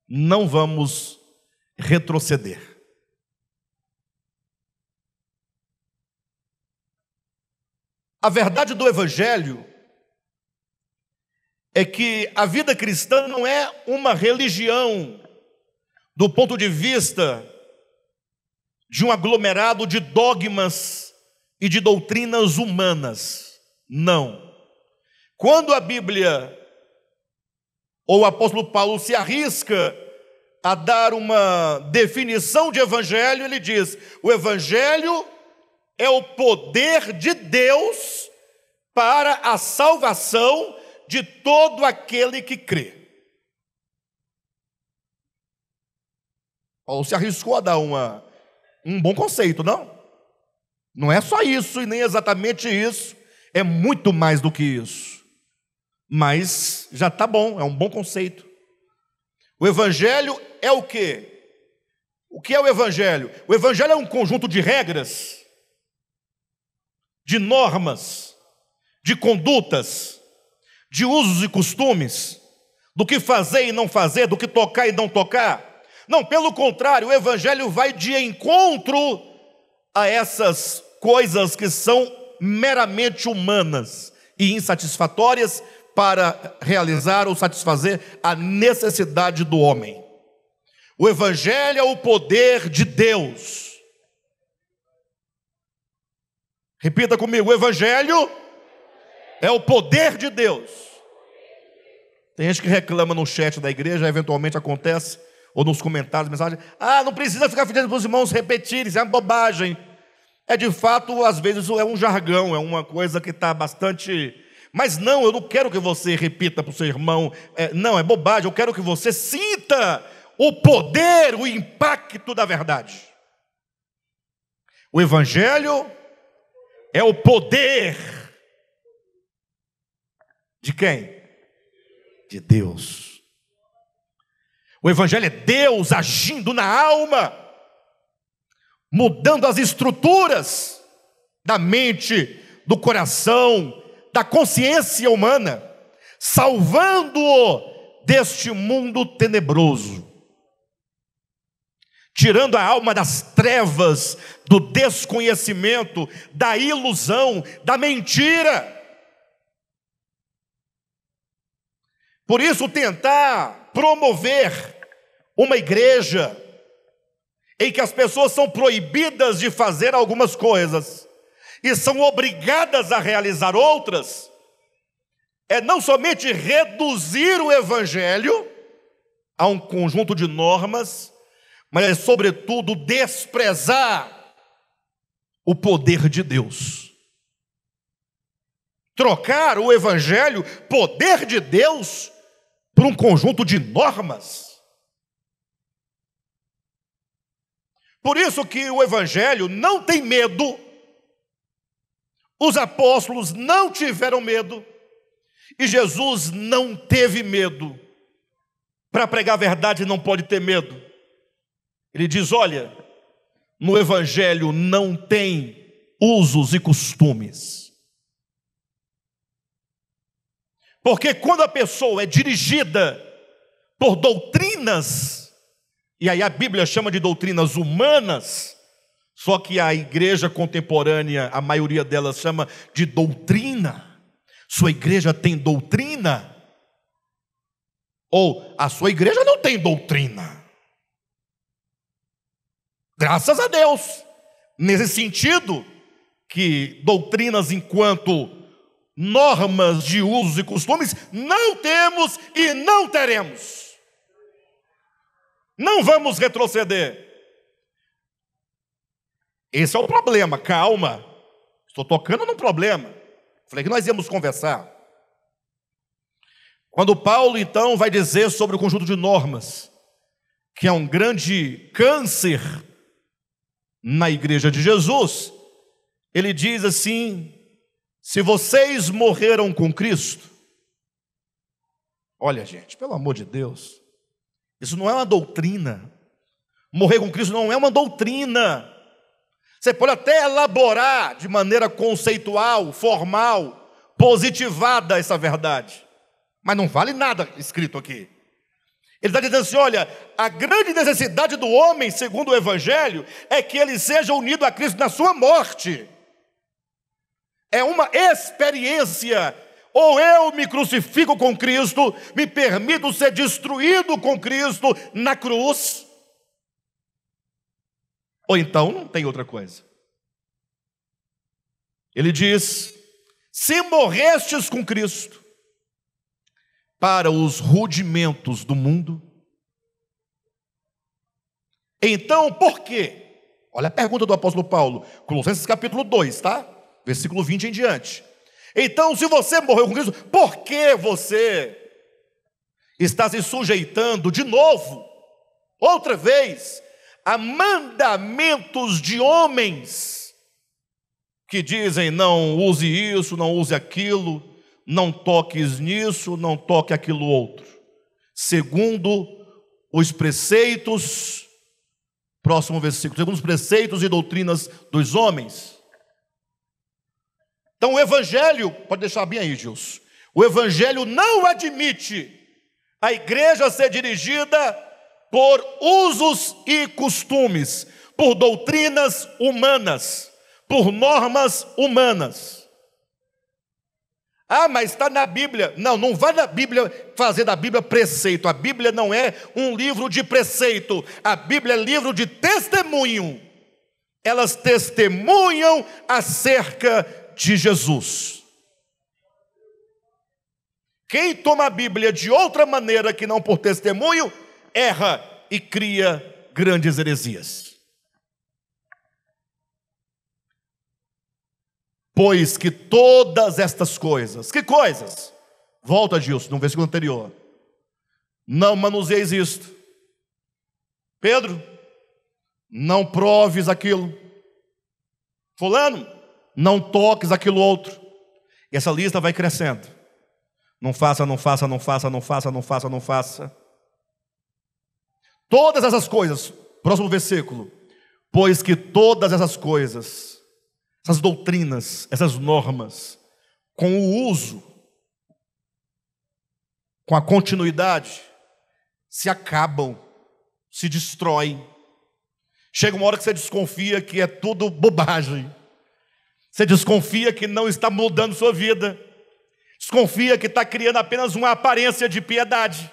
Não vamos retroceder. A verdade do Evangelho é que a vida cristã não é uma religião do ponto de vista de um aglomerado de dogmas e de doutrinas humanas. Não. Quando a Bíblia ou o apóstolo Paulo se arrisca a dar uma definição de evangelho, ele diz: o evangelho é o poder de Deus para a salvação de todo aquele que crê. Paulo se arriscou a dar um bom conceito, não? Não é só isso e nem exatamente isso, é muito mais do que isso. Mas já está bom, é um bom conceito. O evangelho é o quê? O que é o evangelho? O evangelho é um conjunto de regras, de normas, de condutas, de usos e costumes, do que fazer e não fazer, do que tocar e não tocar. Não, pelo contrário, o evangelho vai de encontro a essas coisas que são meramente humanas e insatisfatórias para realizar ou satisfazer a necessidade do homem. O evangelho é o poder de Deus. Repita comigo: o evangelho é o poder de Deus. Tem gente que reclama no chat da igreja, eventualmente acontece, ou nos comentários, mensagem: não precisa ficar pedindo para os irmãos repetirem, isso é uma bobagem. É de fato, às vezes é um jargão, é uma coisa que está bastante... Mas não, eu não quero que você repita para o seu irmão, não, é bobagem, eu quero que você sinta o poder, o impacto da verdade. O evangelho é o poder de quem? De Deus. O evangelho é Deus agindo na alma, mudando as estruturas da mente, do coração, da consciência humana, salvando-o deste mundo tenebroso, tirando a alma das trevas, do desconhecimento, da ilusão, da mentira. Por isso, tentar promover uma igreja em que as pessoas são proibidas de fazer algumas coisas e são obrigadas a realizar outras, é não somente reduzir o evangelho a um conjunto de normas, mas é sobretudo desprezar o poder de Deus. Trocar o evangelho, poder de Deus, por um conjunto de normas. Por isso que o evangelho não tem medo. Os apóstolos não tiveram medo e Jesus não teve medo. Para pregar a verdade não pode ter medo. Ele diz: olha, no evangelho não tem usos e costumes. Porque quando a pessoa é dirigida por doutrinas, e aí a Bíblia chama de doutrinas humanas, só que a igreja contemporânea, a maioria delas chama de doutrina. Sua igreja tem doutrina? Ou a sua igreja não tem doutrina? Graças a Deus. Nesse sentido, que doutrinas enquanto normas de usos e costumes não temos e não teremos. Não vamos retroceder. Esse é o problema, calma. Estou tocando num problema. Falei que nós íamos conversar. Quando Paulo, então, vai dizer sobre o conjunto de normas, que é um grande câncer na igreja de Jesus, ele diz assim: se vocês morreram com Cristo, olha, gente, pelo amor de Deus, isso não é uma doutrina. Morrer com Cristo não é uma doutrina. Você pode até elaborar de maneira conceitual, formal, positivada essa verdade, mas não vale nada escrito aqui. Ele está dizendo assim: olha, a grande necessidade do homem, segundo o Evangelho, é que ele seja unido a Cristo na sua morte. é uma experiência. Ou eu me crucifico com Cristo, me permito ser destruído com Cristo na cruz, ou então não tem outra coisa. Ele diz: se morrestes com Cristo para os rudimentos do mundo, então por quê? Olha a pergunta do apóstolo Paulo, Colossenses capítulo 2, tá? Versículo 20 em diante. Então, se você morreu com Cristo, por que você está se sujeitando de novo, outra vez, a mandamentos de homens que dizem: não use isso, não use aquilo, não toques nisso, não toque aquilo outro, segundo os preceitos, próximo versículo, segundo os preceitos e doutrinas dos homens. Então o Evangelho, pode deixar bem aí, Gilson, o Evangelho não admite a igreja ser dirigida por usos e costumes, por doutrinas humanas, por normas humanas. Ah, mas está na Bíblia. Não, não vai na Bíblia fazer da Bíblia preceito. A Bíblia não é um livro de preceito. A Bíblia é livro de testemunho. Elas testemunham acerca de Jesus. Quem toma a Bíblia de outra maneira que não por testemunho, erra e cria grandes heresias. Pois que todas estas coisas, que coisas? Volta, Gilson, no versículo anterior. Não manuseis isto. Pedro, não proves aquilo. Fulano, não toques aquilo outro. E essa lista vai crescendo. Não faça, não faça, não faça, não faça, não faça, não faça. Todas essas coisas, próximo versículo. Pois que todas essas coisas, essas doutrinas, essas normas, com o uso, com a continuidade, se acabam, se destroem. Chega uma hora que você desconfia que é tudo bobagem. Você desconfia que não está mudando sua vida. Desconfia que está criando apenas uma aparência de piedade,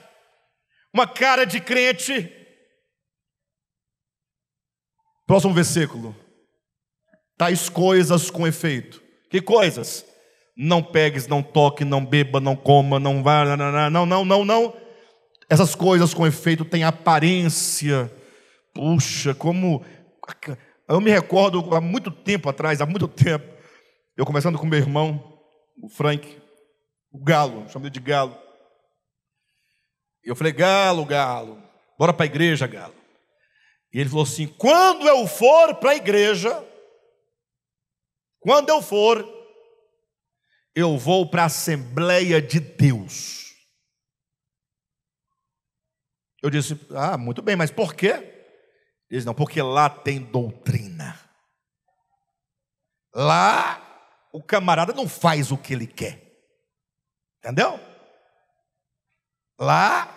uma cara de crente. Próximo versículo. Tais coisas com efeito. Que coisas? Não pegues, não toque, não beba, não coma, não vá, não. Essas coisas com efeito têm aparência. Puxa, como... Eu me recordo há muito tempo atrás, eu conversando com meu irmão, o Frank, o Galo, chamo ele de Galo. Eu falei: Galo, bora para a igreja, Galo. E ele falou assim: quando eu for para a igreja, eu vou para a Assembleia de Deus. Eu disse: ah, muito bem, mas por quê? Ele disse: não, porque lá tem doutrina. Lá o camarada não faz o que ele quer. Entendeu? Lá,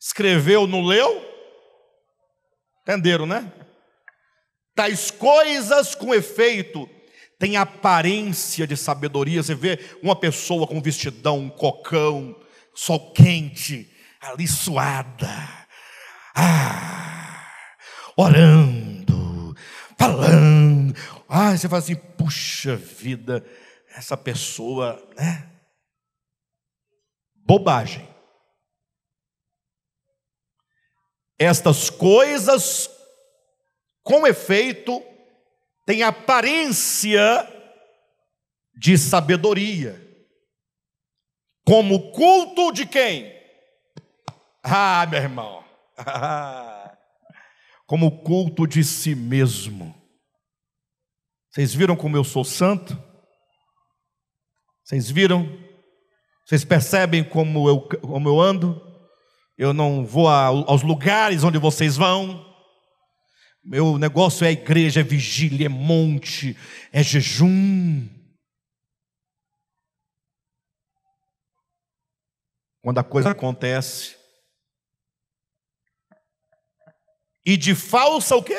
escreveu, não leu? Entenderam, né? Tais coisas com efeito tem aparência de sabedoria. Você vê uma pessoa com vestidão, um cocão, sol quente, ali suada, orando, falando. Você fala assim: puxa vida, essa pessoa, né? Bobagem. Estas coisas, com efeito, têm aparência de sabedoria, como culto de quem? Meu irmão, como culto de si mesmo. Vocês viram como eu sou santo? Vocês viram? Vocês percebem como eu ando? Eu não vou aos lugares onde vocês vão. Meu negócio é igreja, é vigília, é monte, é jejum. Quando a coisa acontece. E de falsa o quê?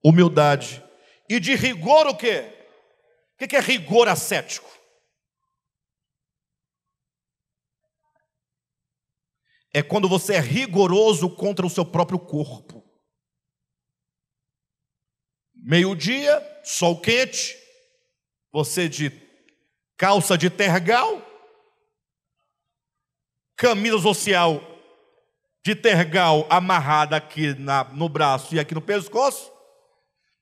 Humildade. E de rigor o quê? O que é rigor ascético? É quando você é rigoroso contra o seu próprio corpo. Meio-dia, sol quente, você de calça de tergal, camisa social de tergal amarrada aqui no braço e aqui no pescoço,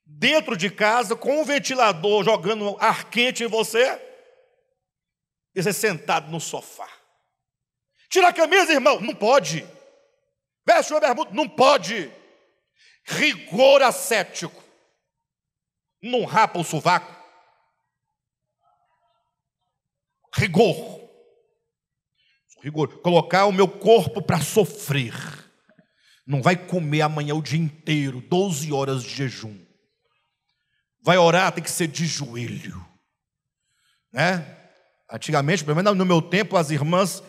dentro de casa com um ventilador jogando ar quente em você, e você sentado no sofá. Tira a camisa, irmão, não pode. Veste o bermuda, não pode. Rigor ascético. Não rapa o sovaco. Rigor. Colocar o meu corpo para sofrer. Não vai comer amanhã o dia inteiro, 12 horas de jejum. Vai orar, tem que ser de joelho, né? Antigamente, pelo menos no meu tempo, as irmãs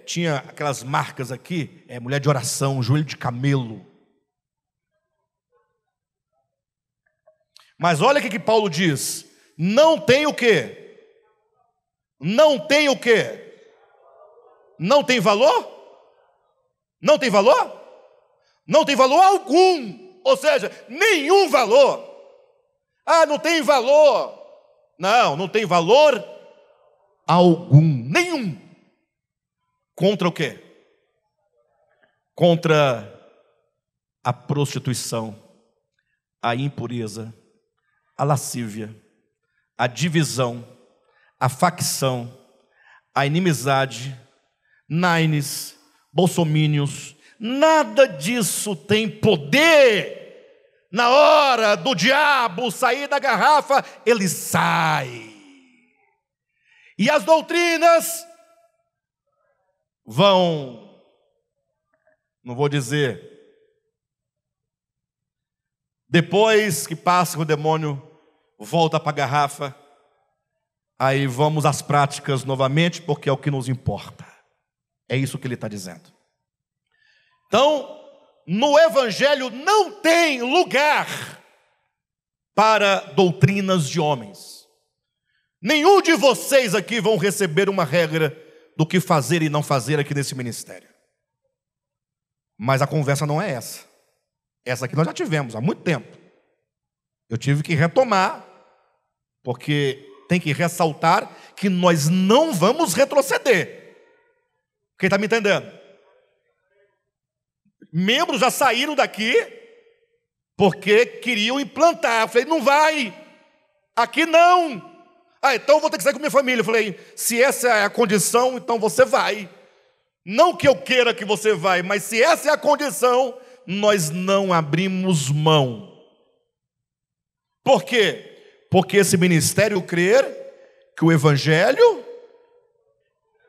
tinha aquelas marcas aqui, mulher de oração, joelho de camelo. Mas olha o que Paulo diz: não tem o quê? Não tem o quê? Não tem valor? Não tem valor? Não tem valor algum, ou seja, nenhum valor. Ah, não tem valor. Não, não tem valor algum, nenhum. Contra o quê? Contra a prostituição, a impureza, a lascívia, a divisão, a facção, a inimizade, naines, bolsomínios. Nada disso tem poder. Na hora do diabo sair da garrafa, ele sai. E as doutrinas vão, não vou dizer, depois que passa o demônio, volta para a garrafa, aí vamos às práticas novamente, porque é o que nos importa. É isso que ele está dizendo. Então, no Evangelho não tem lugar para doutrinas de homens. Nenhum de vocês aqui vão receber uma regra do que fazer e não fazer aqui nesse ministério. Mas a conversa não é essa. Essa aqui nós já tivemos há muito tempo. Eu tive que retomar, porque tem que ressaltar que nós não vamos retroceder. Quem está me entendendo? Membros já saíram daqui porque queriam implantar. Eu falei, não vai, aqui não. Ah, então eu vou ter que sair com minha família. Eu falei, se essa é a condição, então você vai. Não que eu queira que você vai, mas se essa é a condição, nós não abrimos mão. Por quê? Porque esse ministério crer que o Evangelho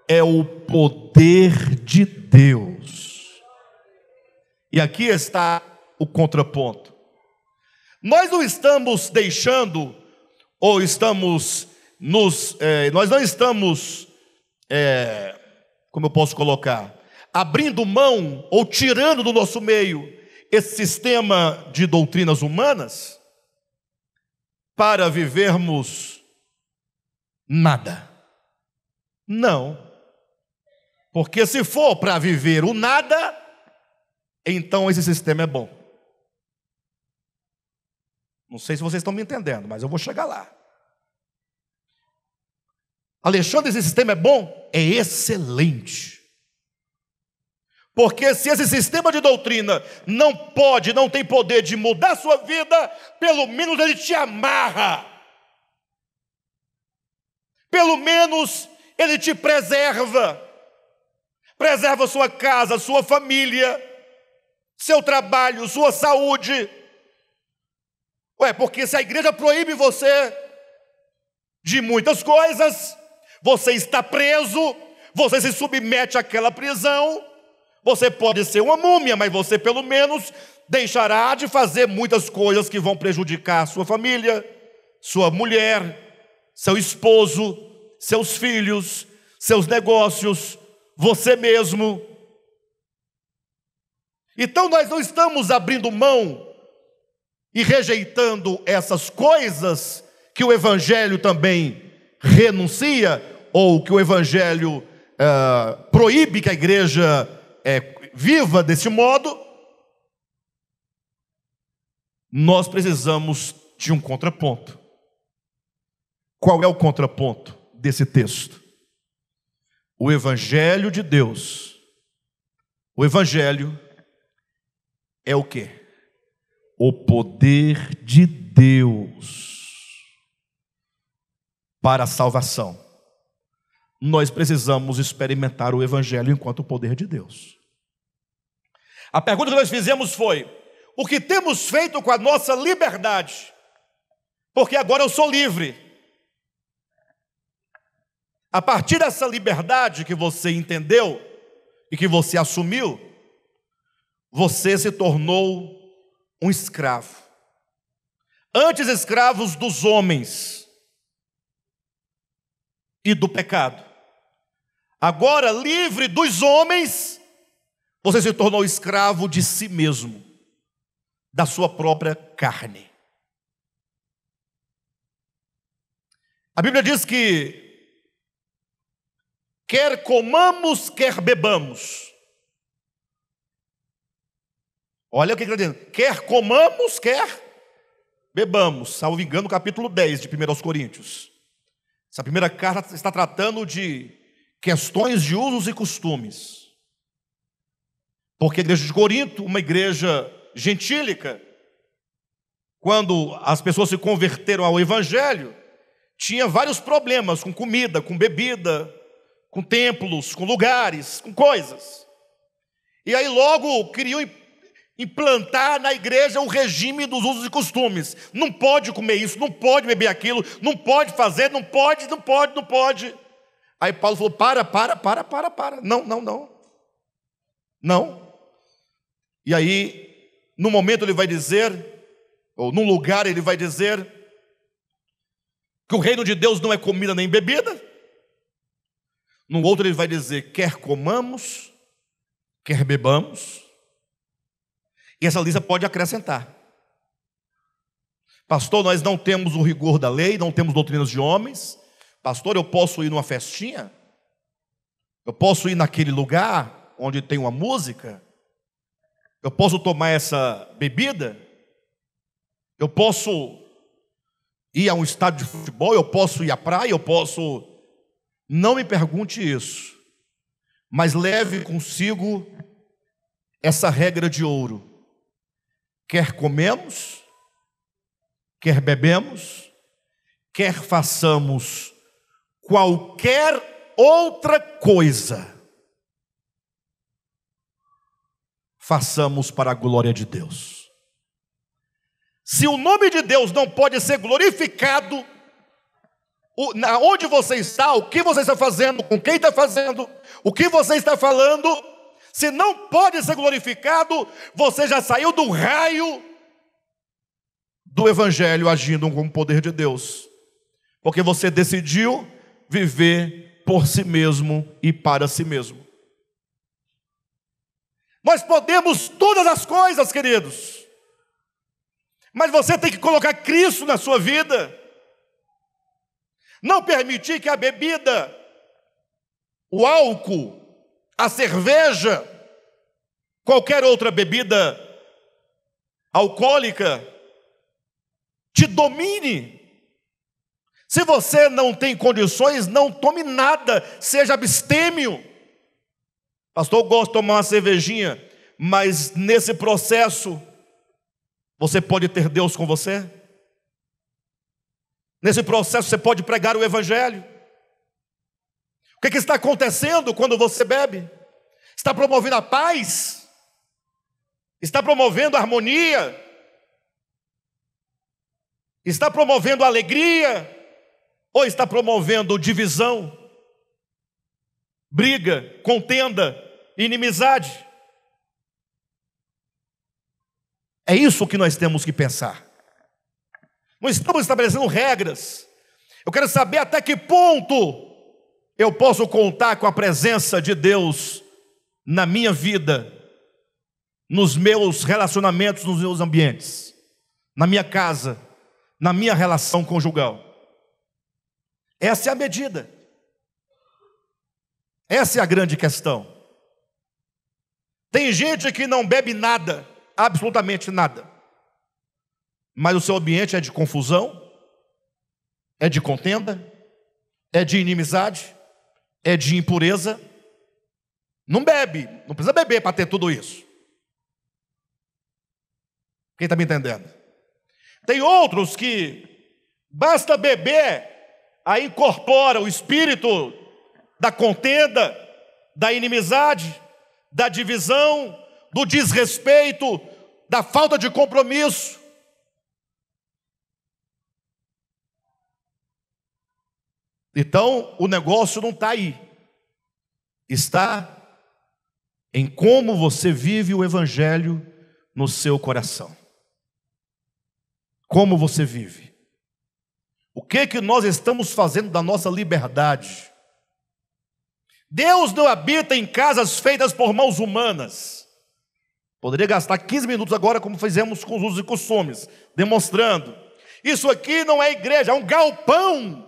é o poder de Deus. E aqui está o contraponto. Nós não estamos deixando, ou estamos nós não estamos, como eu posso colocar, abrindo mão ou tirando do nosso meio esse sistema de doutrinas humanas para vivermos nada. Não. Porque se for para viver o nada, então esse sistema é bom. Não sei se vocês estão me entendendo, mas eu vou chegar lá. Alexandre, esse sistema é bom? É excelente. Porque se esse sistema de doutrina não tem poder de mudar a sua vida, pelo menos ele te amarra. Pelo menos ele te preserva. Preserva sua casa, sua família, seu trabalho, sua saúde. Porque se a igreja proíbe você de muitas coisas, você está preso, você se submete àquela prisão, você pode ser uma múmia, mas você pelo menos deixará de fazer muitas coisas que vão prejudicar sua família, sua mulher, seu esposo, seus filhos, seus negócios, você mesmo. Então nós não estamos abrindo mão e rejeitando essas coisas que o Evangelho também renuncia, ou que o Evangelho proíbe que a igreja viva desse modo, nós precisamos de um contraponto. Qual é o contraponto desse texto? O Evangelho de Deus. O Evangelho é o quê? O poder de Deus para a salvação. Nós precisamos experimentar o Evangelho enquanto o poder de Deus. A pergunta que nós fizemos foi: o que temos feito com a nossa liberdade? Porque agora eu sou livre. A partir dessa liberdade que você entendeu e que você assumiu, você se tornou um escravo. Antes escravos dos homens e do pecado. Agora, livre dos homens, você se tornou escravo de si mesmo, da sua própria carne. A Bíblia diz que quer comamos, quer bebamos. Olha o que está dizendo. Quer comamos, quer bebamos. Salvo engano, capítulo 10 de 1 Coríntios. Essa primeira carta está tratando de questões de usos e costumes. Porque a igreja de Corinto, uma igreja gentílica, quando as pessoas se converteram ao Evangelho, tinha vários problemas com comida, com bebida, com templos, com lugares, com coisas. E aí logo queriam implantar na igreja o regime dos usos e costumes. Não pode comer isso, não pode beber aquilo, não pode fazer, não pode. Aí Paulo falou: para. Não. E aí, no momento ele vai dizer, ou num lugar ele vai dizer, que o reino de Deus não é comida nem bebida. No outro ele vai dizer: quer comamos, quer bebamos. E essa lista pode acrescentar: pastor, nós não temos o rigor da lei, não temos doutrinas de homens. Pastor, eu posso ir numa festinha? Eu posso ir naquele lugar onde tem uma música? Eu posso tomar essa bebida? Eu posso ir a um estádio de futebol? Eu posso ir à praia? Eu posso... Não me pergunte isso, mas leve consigo essa regra de ouro: quer comemos, quer bebemos, quer façamos qualquer outra coisa, façamos para a glória de Deus. Se o nome de Deus não pode ser glorificado onde você está, o que você está fazendo, com quem está fazendo, o que você está falando, se não pode ser glorificado, você já saiu do raio do Evangelho agindo com o poder de Deus, porque você decidiu viver por si mesmo e para si mesmo. Nós podemos todas as coisas, queridos, mas você tem que colocar Cristo na sua vida. Não permitir que a bebida, o álcool, a cerveja, qualquer outra bebida alcoólica te domine. Se você não tem condições, não tome nada, seja abstêmio. Pastor, eu gosto de tomar uma cervejinha, mas nesse processo, você pode ter Deus com você? Nesse processo você pode pregar o Evangelho? O que está acontecendo quando você bebe? Está promovendo a paz? Está promovendo a harmonia? Está promovendo a alegria? Ou está promovendo divisão, briga, contenda, inimizade? É isso que nós temos que pensar. Não estamos estabelecendo regras. Eu quero saber até que ponto eu posso contar com a presença de Deus na minha vida, nos meus relacionamentos, nos meus ambientes, na minha casa, na minha relação conjugal. Essa é a medida. Essa é a grande questão. Tem gente que não bebe nada, absolutamente nada, mas o seu ambiente é de confusão, é de contenda, é de inimizade, é de impureza. Não bebe, não precisa beber para ter tudo isso. Quem está me entendendo? Tem outros que basta beber, aí incorpora o espírito da contenda, da inimizade, da divisão, do desrespeito, da falta de compromisso. Então, o negócio não está aí. Está em como você vive o Evangelho no seu coração. Como você vive. O que nós estamos fazendo da nossa liberdade? Deus não habita em casas feitas por mãos humanas. Poderia gastar 15 minutos agora, como fizemos com os usos e costumes, demonstrando. Isso aqui não é igreja, é um galpão.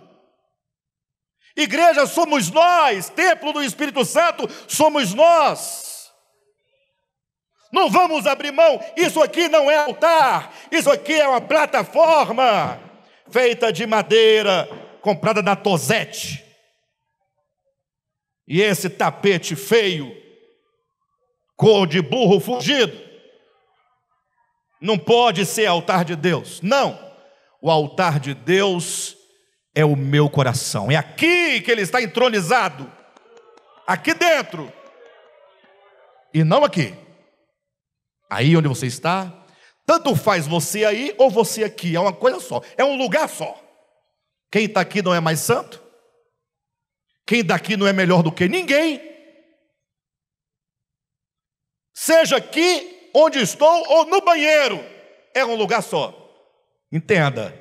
Igreja somos nós, templo do Espírito Santo somos nós. Não vamos abrir mão, isso aqui não é altar, isso aqui é uma plataforma feita de madeira, comprada da Tosete. E esse tapete feio, cor de burro fugido, não pode ser altar de Deus. Não, o altar de Deus é o meu coração. É aqui que Ele está entronizado, aqui dentro, e não aqui. Aí onde você está, tanto faz você aí ou você aqui, é uma coisa só, é um lugar só. Quem está aqui não é mais santo? Quem daqui não é melhor do que ninguém? Seja aqui onde estou ou no banheiro, é um lugar só. Entenda,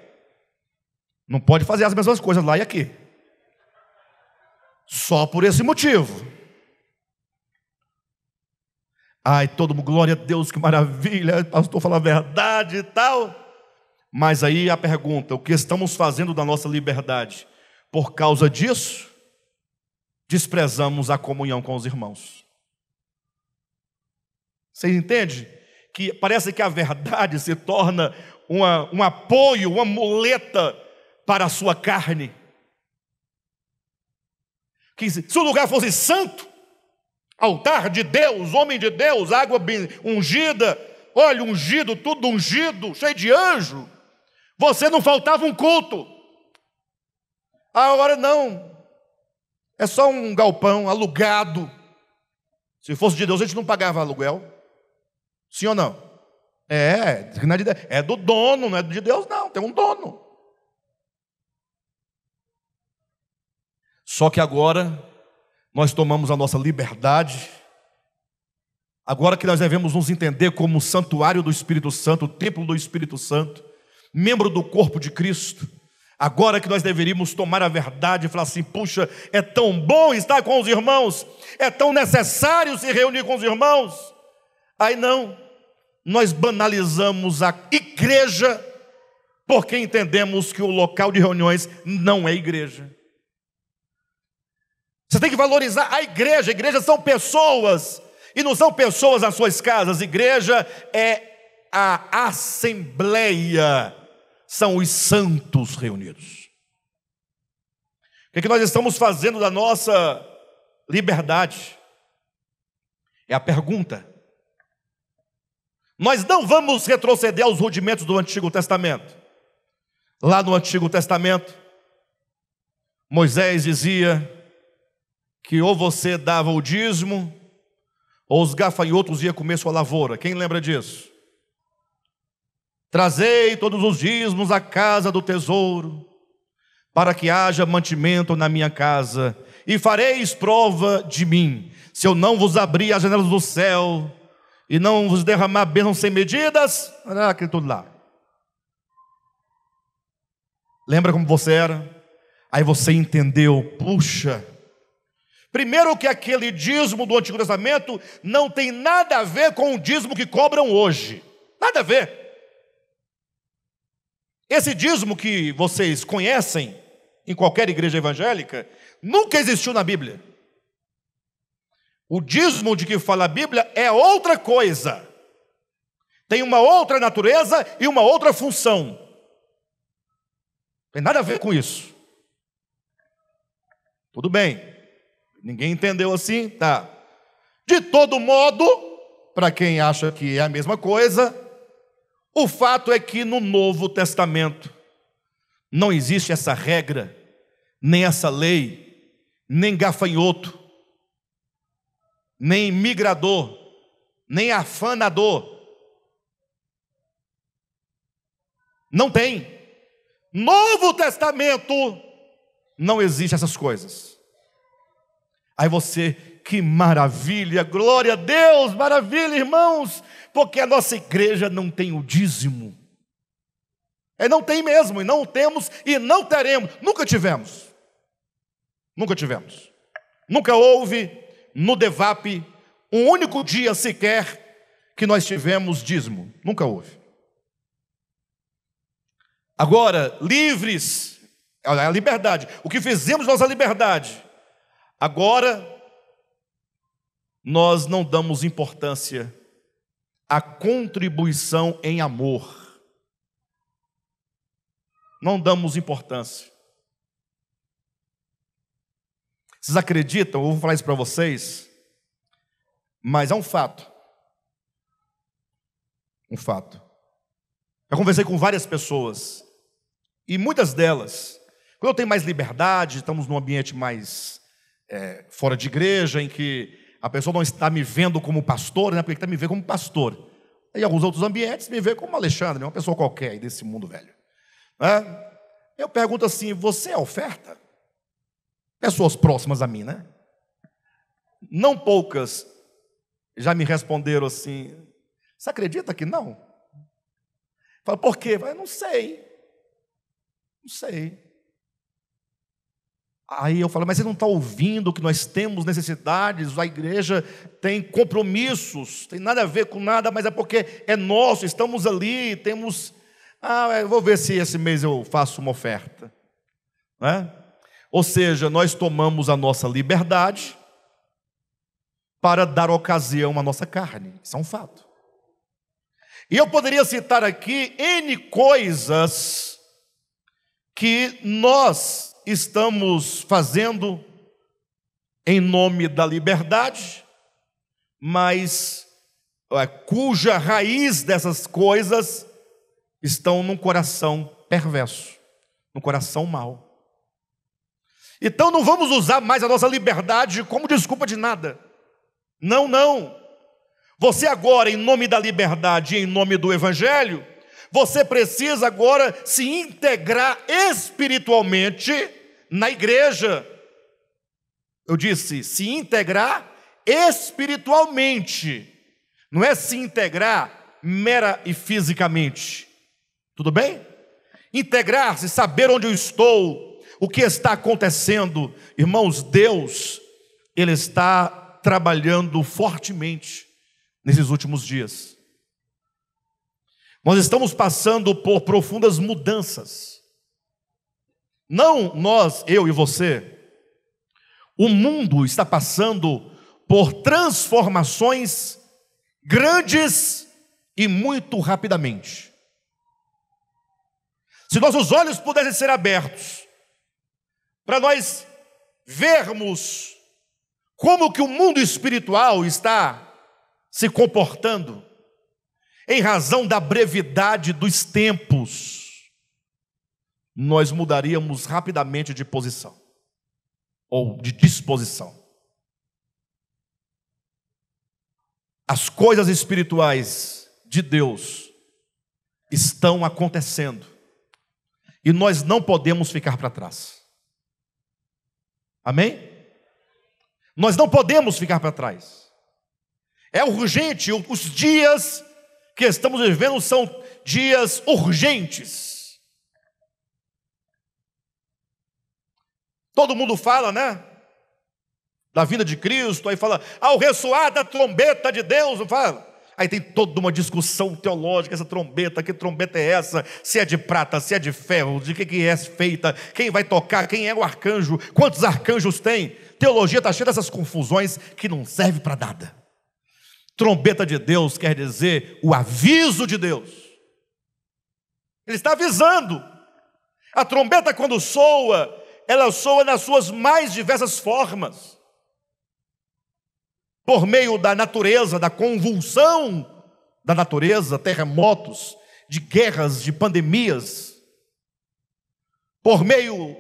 não pode fazer as mesmas coisas lá e aqui. Só por esse motivo. Ai, todo mundo, glória a Deus, que maravilha, pastor fala a verdade e tal. Mas aí a pergunta, o que estamos fazendo da nossa liberdade? Por causa disso, desprezamos a comunhão com os irmãos. Vocês entendem? Que parece que a verdade se torna um apoio, uma muleta para a sua carne. Que se o lugar fosse santo, altar de Deus, homem de Deus, água ungida, óleo ungido, tudo ungido, cheio de anjo, você não faltava um culto. Agora não, é só um galpão alugado. Se fosse de Deus, a gente não pagava aluguel. Sim ou não? É do dono, não é de Deus não, tem um dono. Só que agora nós tomamos a nossa liberdade, agora que nós devemos nos entender como santuário do Espírito Santo, templo do Espírito Santo, membro do corpo de Cristo, agora que nós deveríamos tomar a verdade e falar assim, puxa, é tão bom estar com os irmãos, é tão necessário se reunir com os irmãos. Aí não, nós banalizamos a igreja, porque entendemos que o local de reuniões não é igreja. Você tem que valorizar a igreja são pessoas, e não são pessoas nas suas casas, igreja é a assembleia, são os santos reunidos. O que nós estamos fazendo da nossa liberdade? É a pergunta. Nós não vamos retroceder aos rudimentos do Antigo Testamento. Lá no Antigo Testamento, Moisés dizia que ou você dava o dízimo, ou os gafanhotos iam comer sua lavoura. Quem lembra disso? Trazei todos os dízimos à casa do tesouro, para que haja mantimento na minha casa, e fareis prova de mim, se eu não vos abrir as janelas do céu, e não vos derramar bênçãos sem medidas. Olha aquilo tudo lá. Lembra como você era? Aí você entendeu, puxa, primeiro que aquele dízimo do Antigo Testamento não tem nada a ver com o dízimo que cobram hoje. Nada a ver. Esse dízimo que vocês conhecem, em qualquer igreja evangélica, nunca existiu na Bíblia. O dízimo de que fala a Bíblia é outra coisa. Tem uma outra natureza e uma outra função. Tem nada a ver com isso. Tudo bem. Ninguém entendeu assim? Tá. De todo modo, para quem acha que é a mesma coisa, o fato é que no Novo Testamento não existe essa regra, nem essa lei, nem gafanhoto, nem migrador, nem afanador. Não tem. Novo Testamento não existe essas coisas. Aí você, que maravilha, glória a Deus, maravilha, irmãos, porque a nossa igreja não tem o dízimo. Não tem mesmo, e não temos, e não teremos, nunca tivemos. Nunca tivemos. Nunca houve no DEVAP um único dia sequer que nós tivemos dízimo. Nunca houve. Agora, livres, a liberdade, o que fizemos nossa liberdade. Agora, nós não damos importância à contribuição em amor. Não damos importância. Vocês acreditam? Eu vou falar isso para vocês, mas é um fato. Um fato. Eu conversei com várias pessoas, e muitas delas, quando eu tenho mais liberdade, estamos num ambiente mais fora de igreja, em que a pessoa não está me vendo como pastor, né, porque está me vendo como pastor. Em alguns outros ambientes, me vê como Alexandre, uma pessoa qualquer desse mundo velho. Eu pergunto assim, você é oferta? Pessoas próximas a mim, né? Não poucas já me responderam assim, você acredita que não? Fala, por quê? Eu não sei. Não sei. Aí eu falo, mas você não está ouvindo que nós temos necessidades, a igreja tem compromissos, tem nada a ver com nada, mas é porque é nosso, estamos ali, temos... eu vou ver se esse mês eu faço uma oferta. Né? Ou seja, nós tomamos a nossa liberdade para dar ocasião à nossa carne. Isso é um fato. E eu poderia citar aqui N coisas que nós estamos fazendo em nome da liberdade, mas cuja raiz dessas coisas estão num coração perverso, num coração mau. Então não vamos usar mais a nossa liberdade como desculpa de nada. Não, não. Você agora, em nome da liberdade e em nome do Evangelho, você precisa agora se integrar espiritualmente na igreja. Eu disse, se integrar espiritualmente. Não é se integrar mera e fisicamente. Tudo bem? Integrar-se, saber onde eu estou, o que está acontecendo. Irmãos, Deus, Ele está trabalhando fortemente nesses últimos dias. Nós estamos passando por profundas mudanças. Não nós, eu e você. O mundo está passando por transformações grandes e muito rapidamente. Se nossos olhos pudessem ser abertos para nós vermos como que o mundo espiritual está se comportando, em razão da brevidade dos tempos, nós mudaríamos rapidamente de posição, ou de disposição. As coisas espirituais de Deus estão acontecendo, e nós não podemos ficar para trás. Amém? Nós não podemos ficar para trás. É urgente, os dias que estamos vivendo são dias urgentes. Todo mundo fala, né? Da vinda de Cristo, aí fala, ao ressoar da trombeta de Deus, não fala? Aí tem toda uma discussão teológica, essa trombeta, que trombeta é essa? Se é de prata, se é de ferro, de que é feita, quem vai tocar, quem é o arcanjo, quantos arcanjos tem? Teologia está cheia dessas confusões que não serve para nada. Trombeta de Deus quer dizer o aviso de Deus. Ele está avisando. A trombeta, quando soa, ela soa nas suas mais diversas formas. Por meio da natureza, da convulsão da natureza, terremotos, de guerras, de pandemias. Por meio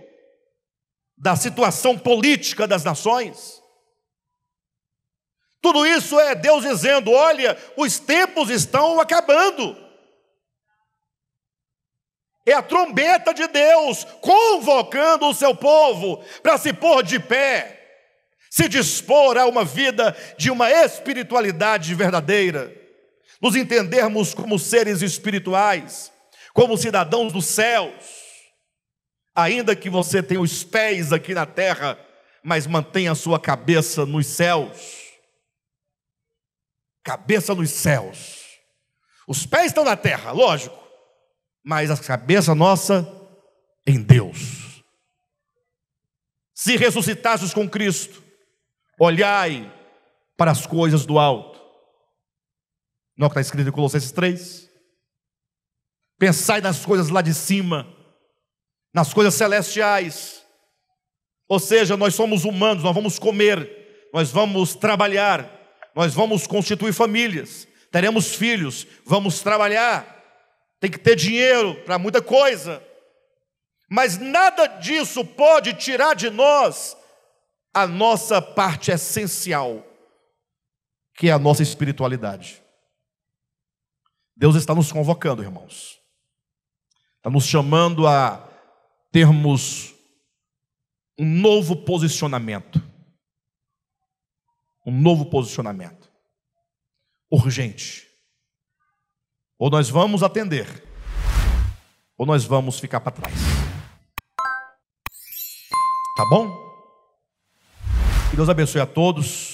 da situação política das nações. Tudo isso é Deus dizendo: olha, os tempos estão acabando. É a trombeta de Deus convocando o seu povo para se pôr de pé, se dispor a uma vida de uma espiritualidade verdadeira, nos entendermos como seres espirituais, como cidadãos dos céus, ainda que você tenha os pés aqui na terra, mas mantenha a sua cabeça nos céus. Cabeça nos céus. Os pés estão na terra, lógico, mas a cabeça nossa em Deus. Se ressuscitastes com Cristo, olhai para as coisas do alto. Não é o que está escrito em Colossenses 3? Pensai nas coisas lá de cima, nas coisas celestiais. Ou seja, nós somos humanos, nós vamos comer, nós vamos trabalhar, nós vamos constituir famílias, teremos filhos, vamos trabalhar, tem que ter dinheiro para muita coisa, mas nada disso pode tirar de nós a nossa parte essencial, que é a nossa espiritualidade. Deus está nos convocando, irmãos, está nos chamando a termos um novo posicionamento. Um novo posicionamento urgente. Ou nós vamos atender, ou nós vamos ficar para trás. Tá bom? Que Deus abençoe a todos.